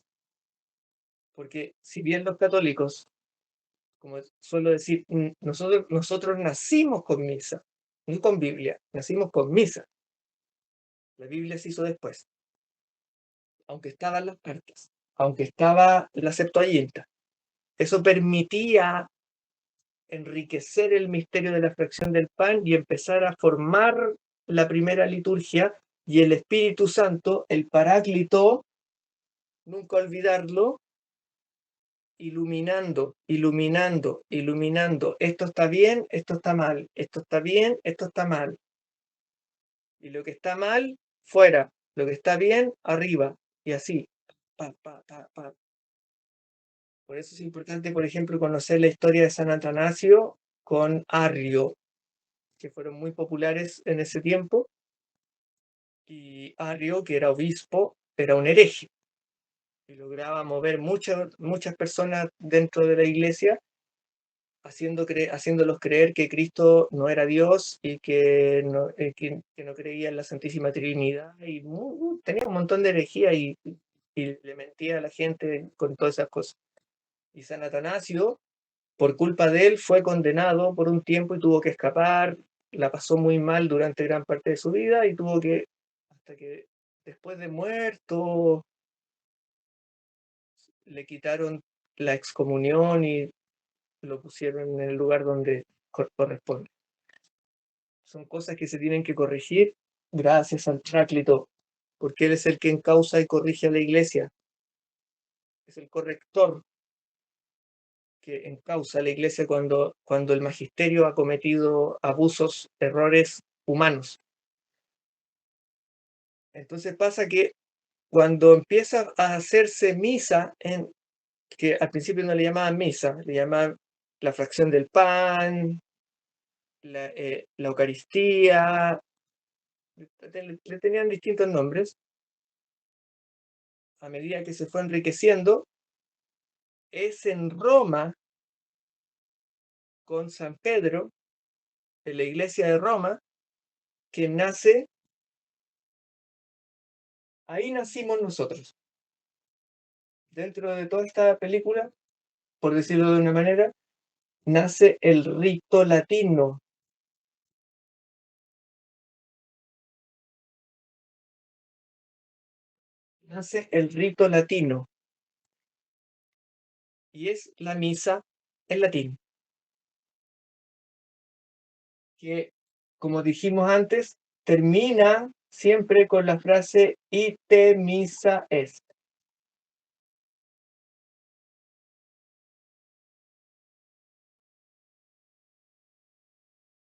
[SPEAKER 1] Porque si bien los católicos, como suelo decir, nosotros nacimos con misa, no con Biblia, nacimos con misa. La Biblia se hizo después, aunque estaban las cartas, aunque estaba la Septuaginta. Eso permitía enriquecer el misterio de la fracción del pan y empezar a formar la primera liturgia, y el Espíritu Santo, el Paráclito, nunca olvidarlo, iluminando. Esto está bien, esto está mal. Esto está bien, esto está mal. Y lo que está mal, fuera. Lo que está bien, arriba. Y así. Pa, pa, pa, pa. Por eso es importante, por ejemplo, conocer la historia de San Atanasio con Arrio, que fueron muy populares en ese tiempo. Y Arrio, que era obispo, era un hereje. Y lograba mover muchas personas dentro de la iglesia, haciéndolos creer que Cristo no era Dios y que no creía en la Santísima Trinidad. Y tenía un montón de herejía y le mentía a la gente con todas esas cosas. Y San Atanasio, por culpa de él, fue condenado por un tiempo y tuvo que escapar. La pasó muy mal durante gran parte de su vida y tuvo que, hasta que después de muerto, le quitaron la excomunión y lo pusieron en el lugar donde corresponde. Son cosas que se tienen que corregir gracias al Paráclito, porque él es el que encausa y corrige a la iglesia. Es el corrector que encausa a la iglesia cuando el magisterio ha cometido abusos, errores humanos. Entonces pasa que cuando empieza a hacerse misa, que al principio no le llamaban misa, le llamaban la fracción del pan, la Eucaristía, le tenían distintos nombres. A medida que se fue enriqueciendo, es en Roma, con San Pedro, en la iglesia de Roma, que nace, ahí nacimos nosotros. Dentro de toda esta película, por decirlo de una manera, nace el rito latino. Nace el rito latino. Y es la misa en latín. Que, como dijimos antes, termina siempre con la frase ite missa est.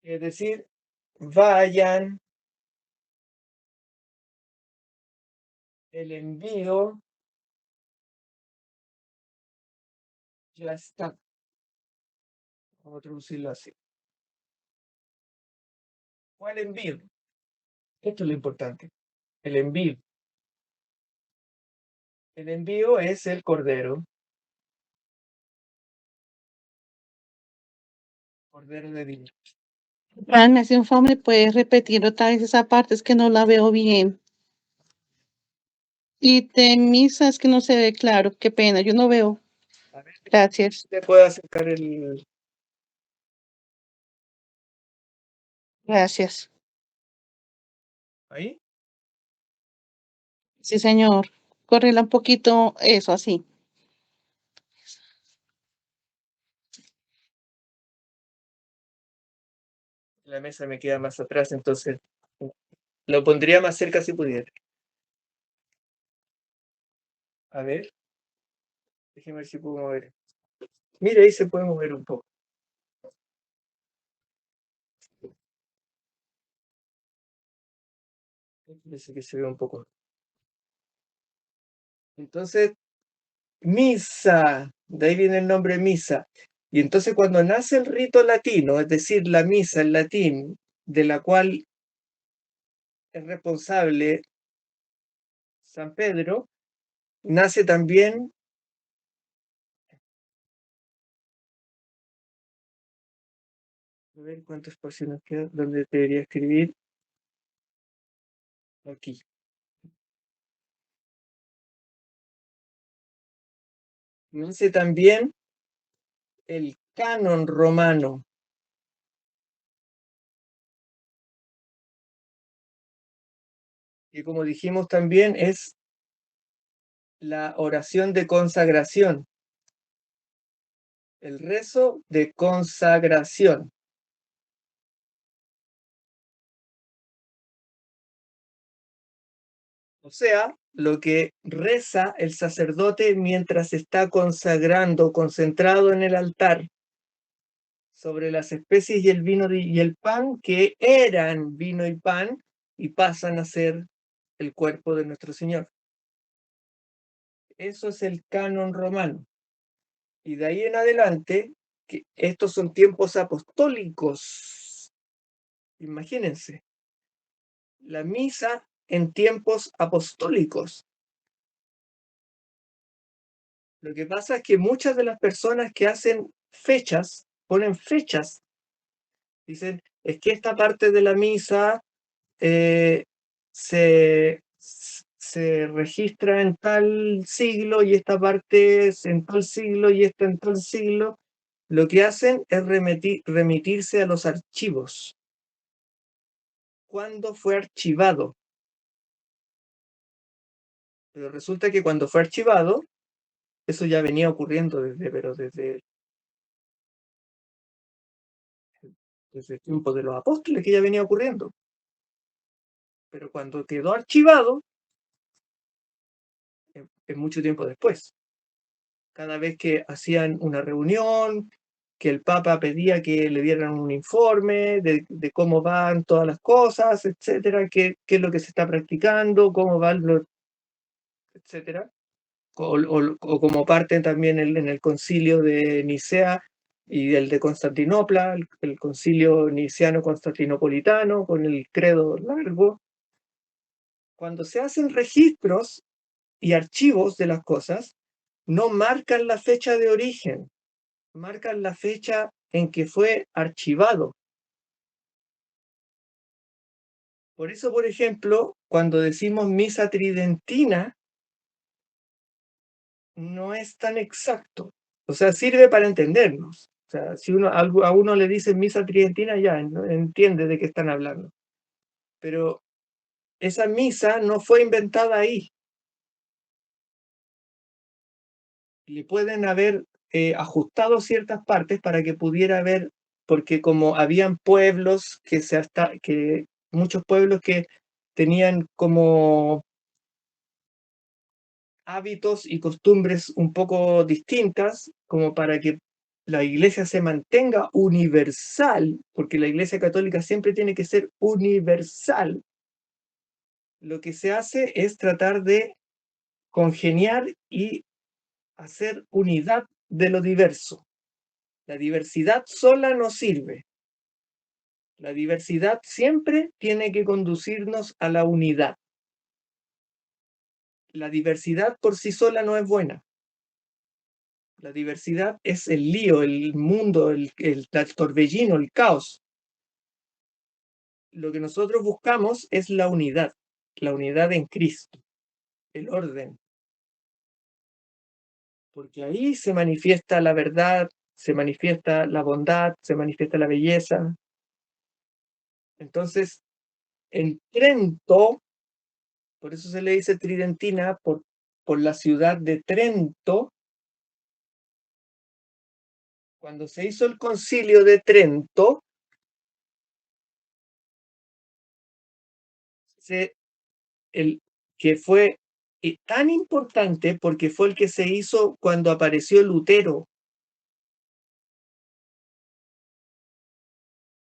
[SPEAKER 1] Es decir, vayan, el envío ya está. Vamos a traducirlo así. ¿Cuál envío? Esto es lo importante. El envío. El envío es el Cordero. Cordero de Dios.
[SPEAKER 5] Fran, me hace un favor, ¿me puedes repetir otra vez esa parte? Es que no la veo bien. Y de misa es que no se ve claro. Qué pena, yo no veo.
[SPEAKER 1] A ver,
[SPEAKER 5] Gracias.
[SPEAKER 1] te puedo acercar el...
[SPEAKER 5] Gracias.
[SPEAKER 1] ¿Ahí?
[SPEAKER 5] Sí, señor. Córrela un poquito, eso, así.
[SPEAKER 1] La mesa me queda más atrás, entonces lo pondría más cerca si pudiera. A ver. Déjeme ver si puedo mover. Mira, ahí se puede mover un poco. Parece que se ve un poco. Entonces, misa. De ahí viene el nombre misa. Y entonces cuando nace el rito latino, es decir, la misa en latín, de la cual es responsable San Pedro, nace también a ver cuánto espacio nos queda, donde debería escribir. Aquí. Nace también el canon romano. Que como dijimos también es la oración de consagración. El rezo de consagración. O sea, lo que reza el sacerdote mientras está consagrando, concentrado en el altar, sobre las especies y el vino y el pan, que eran vino y pan, y pasan a ser el cuerpo de nuestro Señor. Eso es el canon romano. Y de ahí en adelante, que estos son tiempos apostólicos. Imagínense, la misa en tiempos apostólicos. Lo que pasa es que muchas de las personas que hacen fechas, ponen fechas, dicen, es que esta parte de la misa se registra en tal siglo y esta parte es en tal siglo y esta en tal siglo. Lo que hacen es remitirse a los archivos. ¿Cuándo fue archivado? Pero resulta que cuando fue archivado, eso ya venía ocurriendo desde el tiempo de los apóstoles, que ya venía ocurriendo. Pero cuando quedó archivado, es mucho tiempo después. Cada vez que hacían una reunión, que el Papa pedía que le dieran un informe de cómo van todas las cosas, etcétera, qué es lo que se está practicando, cómo van los, etcétera. O como parte también en el concilio de Nicea y el de Constantinopla, el concilio niceno-constantinopolitano con el credo largo. Cuando se hacen registros y archivos de las cosas, no marcan la fecha de origen, marcan la fecha en que fue archivado. Por eso, por ejemplo, cuando decimos misa tridentina, no es tan exacto. O sea, sirve para entendernos. O sea, si a uno le dicen misa tridentina, ya entiende de qué están hablando. Pero esa misa no fue inventada ahí. Le pueden haber ajustado ciertas partes para que pudiera haber, porque como habían pueblos que muchos pueblos que tenían como hábitos y costumbres un poco distintas, como para que la iglesia se mantenga universal, porque la iglesia católica siempre tiene que ser universal. Lo que se hace es tratar de congeniar y hacer unidad de lo diverso. La diversidad sola no sirve. La diversidad siempre tiene que conducirnos a la unidad. La diversidad por sí sola no es buena. La diversidad es el lío, el mundo, el torbellino, el caos. Lo que nosotros buscamos es la unidad en Cristo, el orden. Porque ahí se manifiesta la verdad, se manifiesta la bondad, se manifiesta la belleza. Entonces, en Trento, por eso se le dice tridentina, por la ciudad de Trento. Cuando se hizo el concilio de Trento, que fue tan importante porque fue el que se hizo cuando apareció Lutero.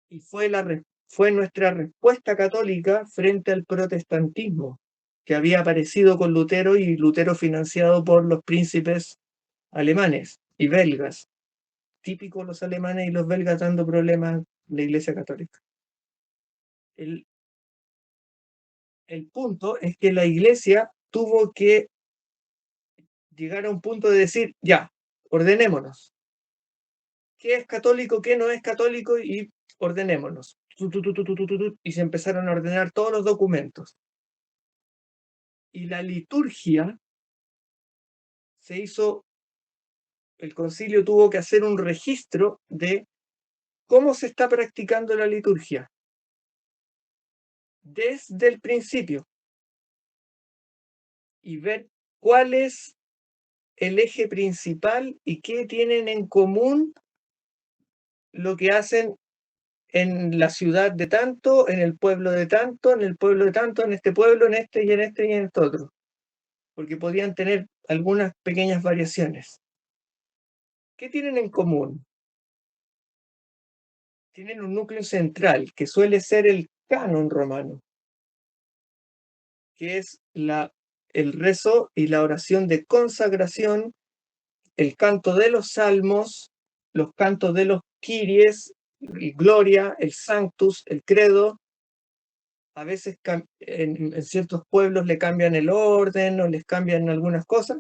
[SPEAKER 1] Y fue nuestra respuesta católica frente al protestantismo, que había aparecido con Lutero y Lutero financiado por los príncipes alemanes y belgas. Típico los alemanes y los belgas dando problemas a la Iglesia Católica. El punto es que la iglesia tuvo que llegar a un punto de decir, ya, ordenémonos. ¿Qué es católico, qué no es católico? Y ordenémonos. Y se empezaron a ordenar todos los documentos. Y la liturgia se hizo, el concilio tuvo que hacer un registro de cómo se está practicando la liturgia desde el principio y ver cuál es el eje principal y qué tienen en común lo que hacen en la ciudad de tanto, en el pueblo de tanto, en el pueblo de tanto, en este pueblo, en este y en este y en este otro. Porque podían tener algunas pequeñas variaciones. ¿Qué tienen en común? Tienen un núcleo central que suele ser el canon romano, que es el rezo y la oración de consagración, el canto de los salmos, los cantos de los Kyries, el Gloria, el Sanctus, el Credo. A veces en ciertos pueblos le cambian el orden o les cambian algunas cosas,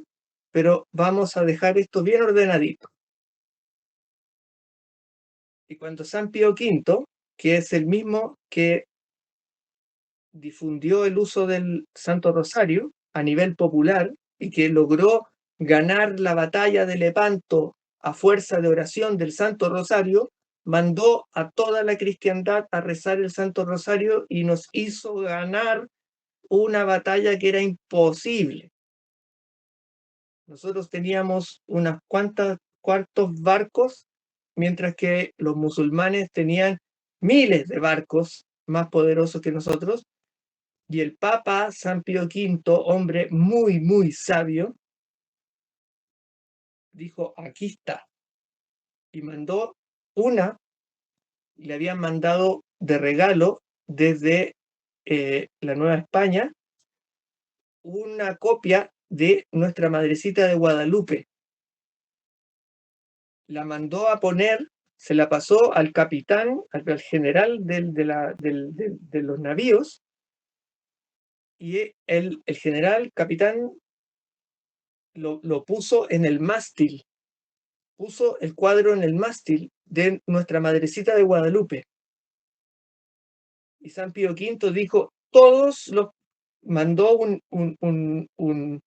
[SPEAKER 1] pero vamos a dejar esto bien ordenadito. Y cuando San Pío V, que es el mismo que difundió el uso del Santo Rosario a nivel popular y que logró ganar la batalla de Lepanto a fuerza de oración del Santo Rosario, mandó a toda la cristiandad a rezar el Santo Rosario y nos hizo ganar una batalla que era imposible. Nosotros teníamos unas cuantos barcos, mientras que los musulmanes tenían miles de barcos más poderosos que nosotros, y el Papa San Pío V, hombre muy, muy sabio, dijo, aquí está, y mandó le habían mandado de regalo desde la Nueva España una copia de Nuestra Madrecita de Guadalupe. La mandó a poner, se la pasó al capitán, al general de los navíos, y el general, capitán, lo puso en el mástil, puso el cuadro en el mástil de Nuestra Madrecita de Guadalupe. Y San Pío V dijo, mandó un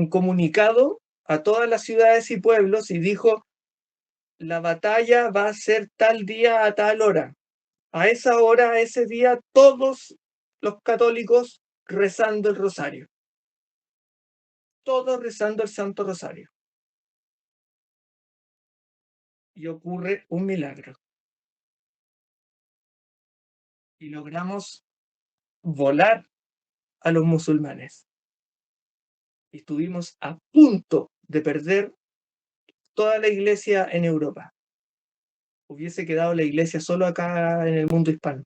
[SPEAKER 1] comunicado a todas las ciudades y pueblos y dijo, la batalla va a ser tal día a tal hora. A esa hora, a ese día, todos los católicos rezando el rosario. Todos rezando el Santo Rosario. Y ocurre un milagro. Y logramos volar a los musulmanes. Y estuvimos a punto de perder toda la iglesia en Europa. Hubiese quedado la iglesia solo acá en el mundo hispano.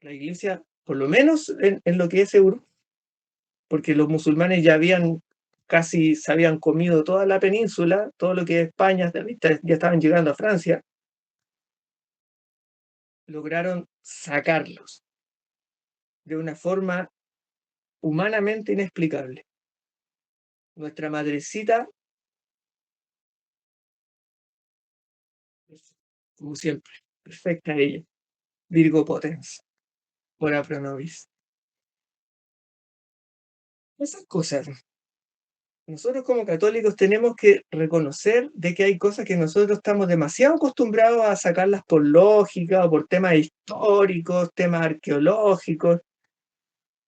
[SPEAKER 1] La iglesia, por lo menos en lo que es Europa, porque los musulmanes ya casi se habían comido toda la península, todo lo que es España, ya estaban llegando a Francia, lograron sacarlos de una forma humanamente inexplicable. Nuestra madrecita, como siempre, perfecta ella, Virgo Potens, ora pro nobis. Esas cosas. Nosotros como católicos tenemos que reconocer de que hay cosas que nosotros estamos demasiado acostumbrados a sacarlas por lógica o por temas históricos, temas arqueológicos,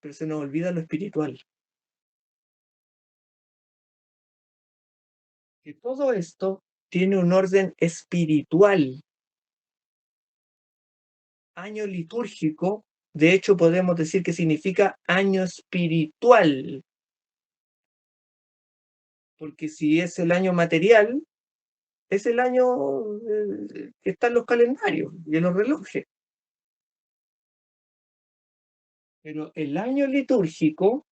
[SPEAKER 1] pero se nos olvida lo espiritual. Que todo esto tiene un orden espiritual. Año litúrgico, de hecho podemos decir que significa año espiritual. Porque si es el año material, es el año que está en los calendarios y en los relojes. Pero el año litúrgico,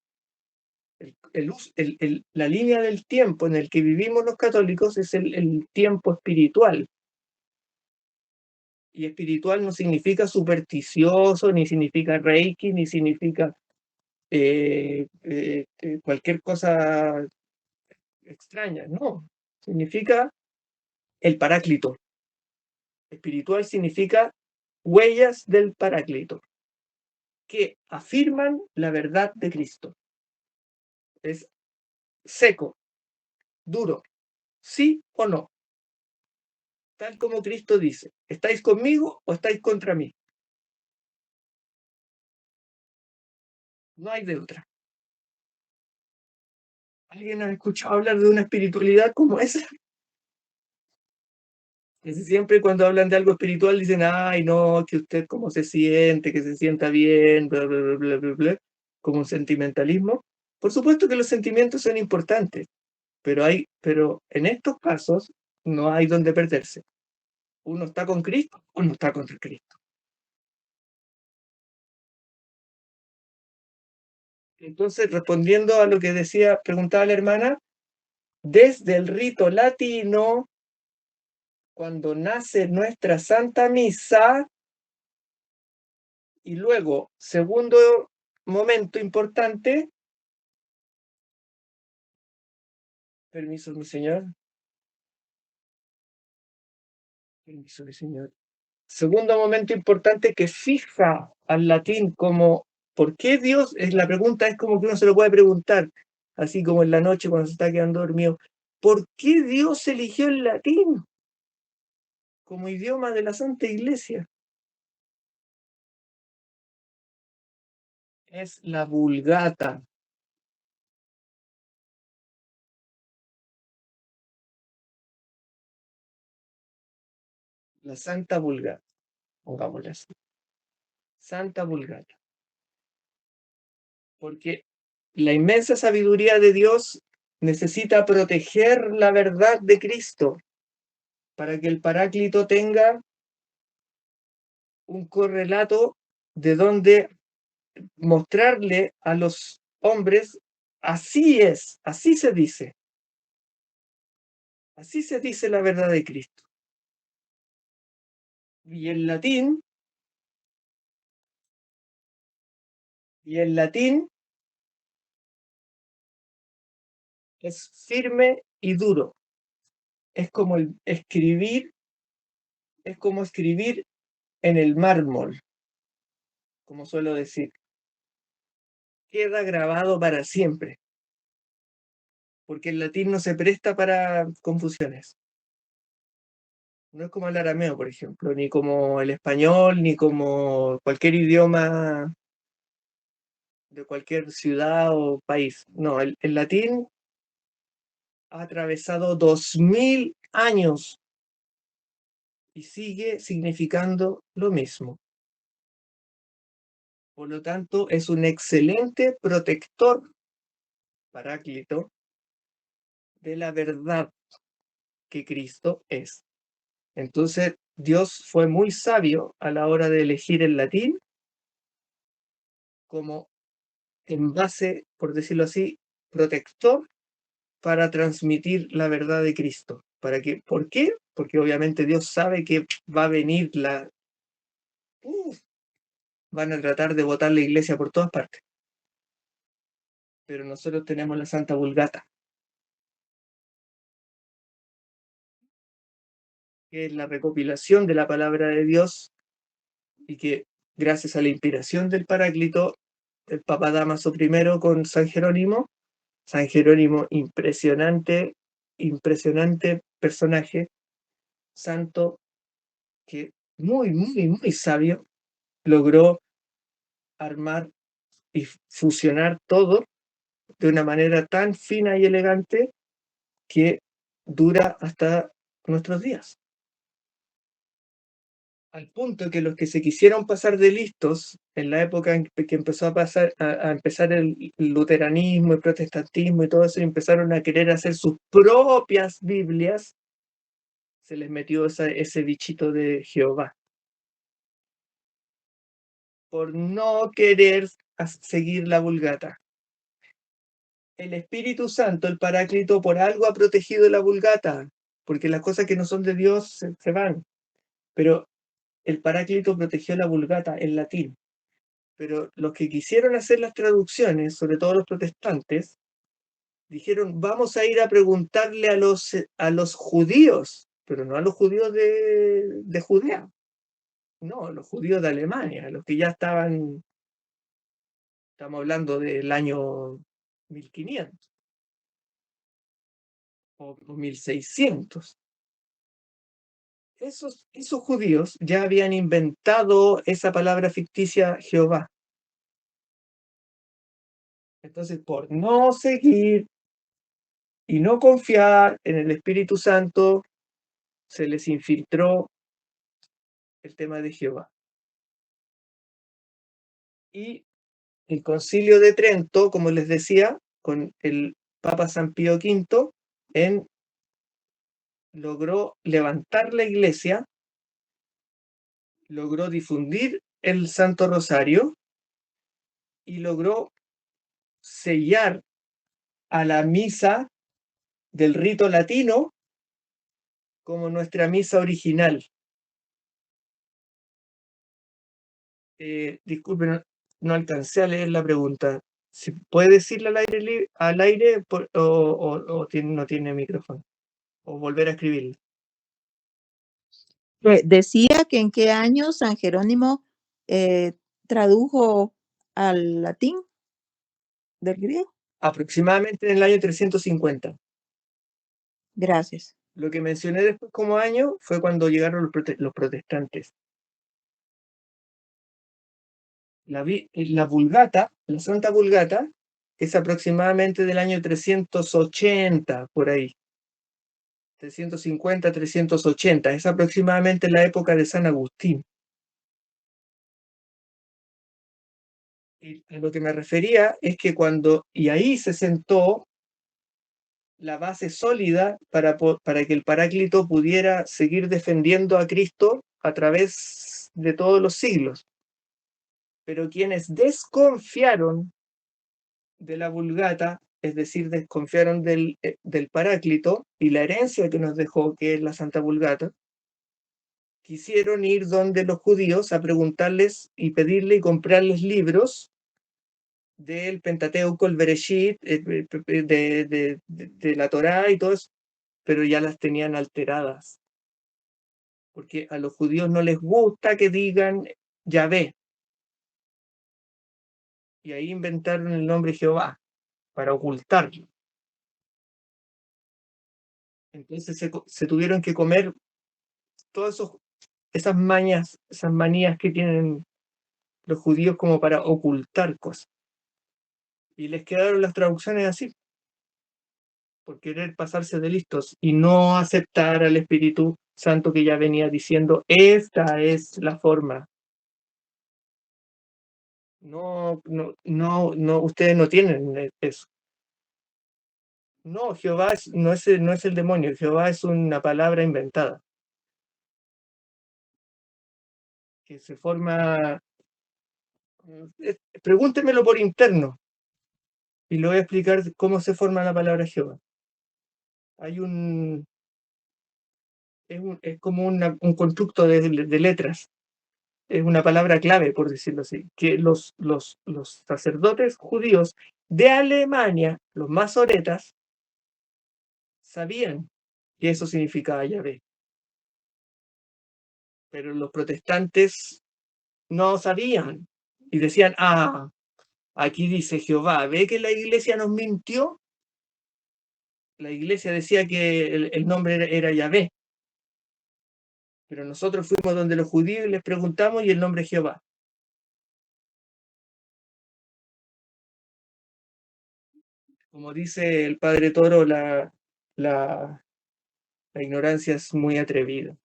[SPEAKER 1] la línea del tiempo en el que vivimos los católicos es el tiempo espiritual. Y espiritual no significa supersticioso, ni significa reiki, ni significa cualquier cosa extraña, no. Significa el Paráclito. Espiritual significa huellas del Paráclito, que afirman la verdad de Cristo. Es seco, duro, sí o no. Tal como Cristo dice, ¿estáis conmigo o estáis contra mí? No hay de otra. ¿Alguien ha escuchado hablar de una espiritualidad como esa? Casi siempre cuando hablan de algo espiritual dicen, ay, no, que usted cómo se siente, que se sienta bien, bla, bla, bla, bla, bla, bla, como un sentimentalismo. Por supuesto que los sentimientos son importantes, pero en estos casos no hay donde perderse. Uno está con Cristo o no está contra Cristo. Entonces, respondiendo a lo que preguntaba la hermana, desde el rito latino, cuando nace nuestra Santa Misa, y luego, segundo momento importante, permiso, mi señor. Permiso, mi señor. Segundo momento importante que fija al latín como, ¿por qué Dios? La pregunta es como que uno se lo puede preguntar, así como en la noche cuando se está quedando dormido. ¿Por qué Dios eligió el latín como idioma de la Santa Iglesia? Es la Vulgata. La Santa Vulgata, pongámosla así. Santa Vulgata. Porque la inmensa sabiduría de Dios necesita proteger la verdad de Cristo para que el Paráclito tenga un correlato de donde mostrarle a los hombres, así es, así se dice la verdad de Cristo. Y el latín es firme y duro. Es como escribir en el mármol, como suelo decir. Queda grabado para siempre, porque el latín no se presta para confusiones. No es como el arameo, por ejemplo, ni como el español, ni como cualquier idioma de cualquier ciudad o país. No, el latín ha atravesado 2000 años y sigue significando lo mismo. Por lo tanto, es un excelente protector, Paráclito, de la verdad que Cristo es. Entonces, Dios fue muy sabio a la hora de elegir el latín como en base, por decirlo así, protector para transmitir la verdad de Cristo. ¿Por qué? Porque obviamente Dios sabe que va a venir van a tratar de botar la iglesia por todas partes. Pero nosotros tenemos la Santa Vulgata, que es la recopilación de la palabra de Dios y que gracias a la inspiración del Paráclito, el Papa Dámaso I con San Jerónimo, impresionante personaje, santo, que muy, muy, muy sabio, logró armar y fusionar todo de una manera tan fina y elegante que dura hasta nuestros días. Al punto que los que se quisieron pasar de listos en la época en que empezó a empezar el luteranismo, el protestantismo y todo eso, y empezaron a querer hacer sus propias Biblias, se les metió ese bichito de Jehová. Por no querer seguir la Vulgata. El Espíritu Santo, el Paráclito, por algo ha protegido la Vulgata, porque las cosas que no son de Dios se van. Pero el Paráclito protegió la Vulgata en latín. Pero los que quisieron hacer las traducciones, sobre todo los protestantes, dijeron, vamos a ir a preguntarle a los judíos, pero no a los judíos de Judea, no, los judíos de Alemania, los que ya estaban, estamos hablando del año 1500 o 1600. Esos judíos ya habían inventado esa palabra ficticia Jehová. Entonces, por no seguir y no confiar en el Espíritu Santo, se les infiltró el tema de Jehová. Y el Concilio de Trento, como les decía, con el Papa San Pío V, logró levantar la iglesia, logró difundir el Santo Rosario y logró sellar a la misa del rito latino como nuestra misa original. Disculpen, no alcancé a leer la pregunta. ¿Se puede decirla al aire o no tiene micrófono? O volver a escribirla.
[SPEAKER 9] Decía que en qué año San Jerónimo tradujo al latín del griego.
[SPEAKER 1] Aproximadamente en el año 350.
[SPEAKER 9] Gracias.
[SPEAKER 1] Lo que mencioné después como año fue cuando llegaron los protestantes. La Vulgata, la Santa Vulgata, es aproximadamente del año 380, por ahí. 350, 380. Es aproximadamente la época de San Agustín. Y a lo que me refería es que y ahí se sentó la base sólida para que el Paráclito pudiera seguir defendiendo a Cristo a través de todos los siglos. Pero quienes desconfiaron de la Vulgata, es decir, desconfiaron del Paráclito y la herencia que nos dejó, que es la Santa Vulgata, quisieron ir donde los judíos a preguntarles y pedirle y comprarles libros del Pentateuco, el Bereshit, de la Torá y todo eso, pero ya las tenían alteradas. Porque a los judíos no les gusta que digan Yahvé. Y ahí inventaron el nombre Jehová para ocultarlo. Entonces se tuvieron que comer todas esas mañas, esas manías que tienen los judíos como para ocultar cosas. Y les quedaron las traducciones así, por querer pasarse de listos y no aceptar al Espíritu Santo que ya venía diciendo, esta es la forma. No, ustedes no tienen eso. No, Jehová no es el demonio, Jehová es una palabra inventada. Que se forma... Pregúntemelo por interno y le voy a explicar cómo se forma la palabra Jehová. Hay es como un constructo de letras. Es una palabra clave, por decirlo así, que los sacerdotes judíos de Alemania, los masoretas, sabían que eso significaba Yahvé. Pero los protestantes no sabían y decían, aquí dice Jehová, ¿ve que la iglesia nos mintió? La iglesia decía que el nombre era Yahvé. Pero nosotros fuimos donde los judíos y les preguntamos y el nombre es Jehová. Como dice el padre Toro, la ignorancia es muy atrevida.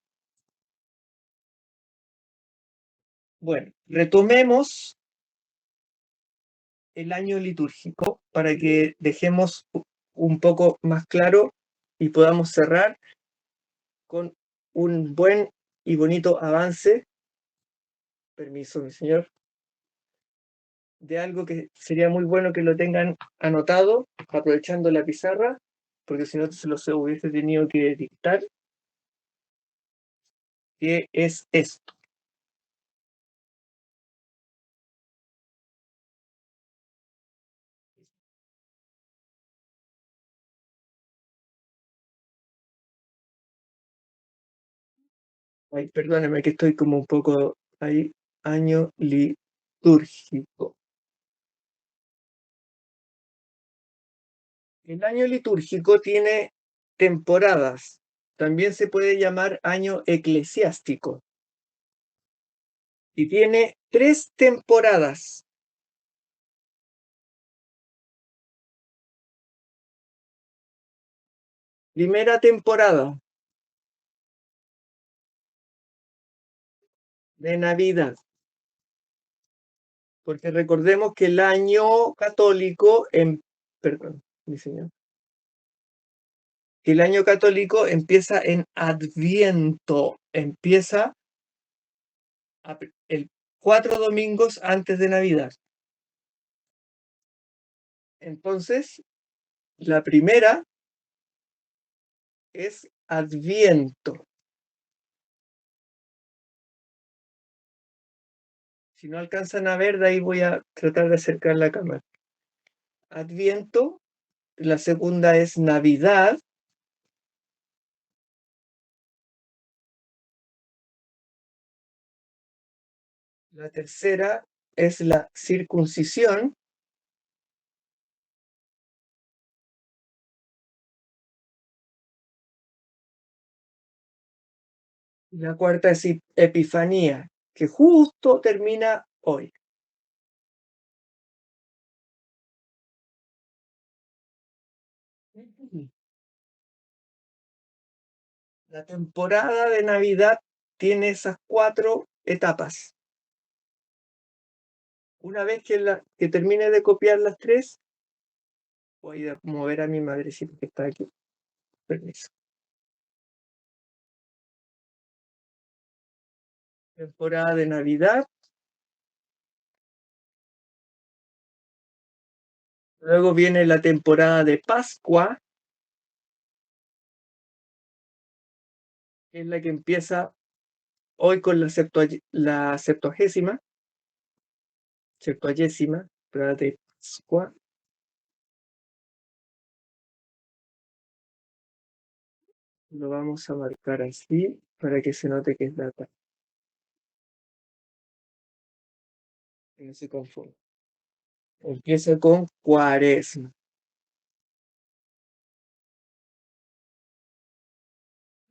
[SPEAKER 1] Bueno, retomemos el año litúrgico para que dejemos un poco más claro y podamos cerrar con un buen y bonito avance, permiso mi señor, de algo que sería muy bueno que lo tengan anotado, aprovechando la pizarra, porque si no se los hubiese tenido que dictar, que es esto. Ay, perdóneme que estoy como un poco ahí. Año litúrgico. El año litúrgico tiene temporadas. También se puede llamar año eclesiástico. Y tiene 3 temporadas. Primera temporada de Navidad. Porque recordemos que el año católico, perdón, mi señor. El año católico empieza en Adviento, empieza el 4 domingos antes de Navidad. Entonces, la primera es Adviento. Si no alcanzan a ver, de ahí voy a tratar de acercar la cámara. Adviento, la segunda es Navidad. La tercera es la circuncisión. Y la cuarta es Epifanía, que justo termina hoy. La temporada de Navidad tiene esas 4 etapas. Una vez que termine de copiar las 3, voy a mover a mi madrecita que está aquí. Permiso. Temporada de Navidad. Luego viene la temporada de Pascua, que es la que empieza hoy con la septuagésima, temporada de Pascua. Lo vamos a marcar así para que se note que es data. Que no se confunda. Empieza con Cuaresma.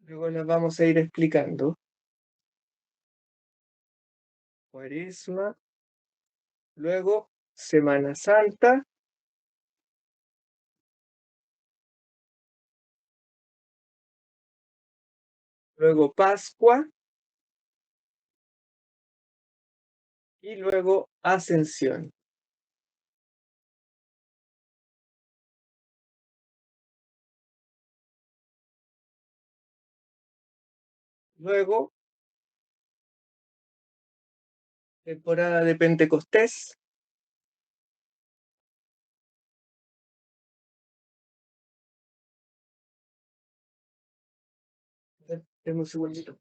[SPEAKER 1] Luego las vamos a ir explicando. Cuaresma. Luego Semana Santa. Luego Pascua. Y luego Ascensión. Luego temporada de Pentecostés. Denme un segundito.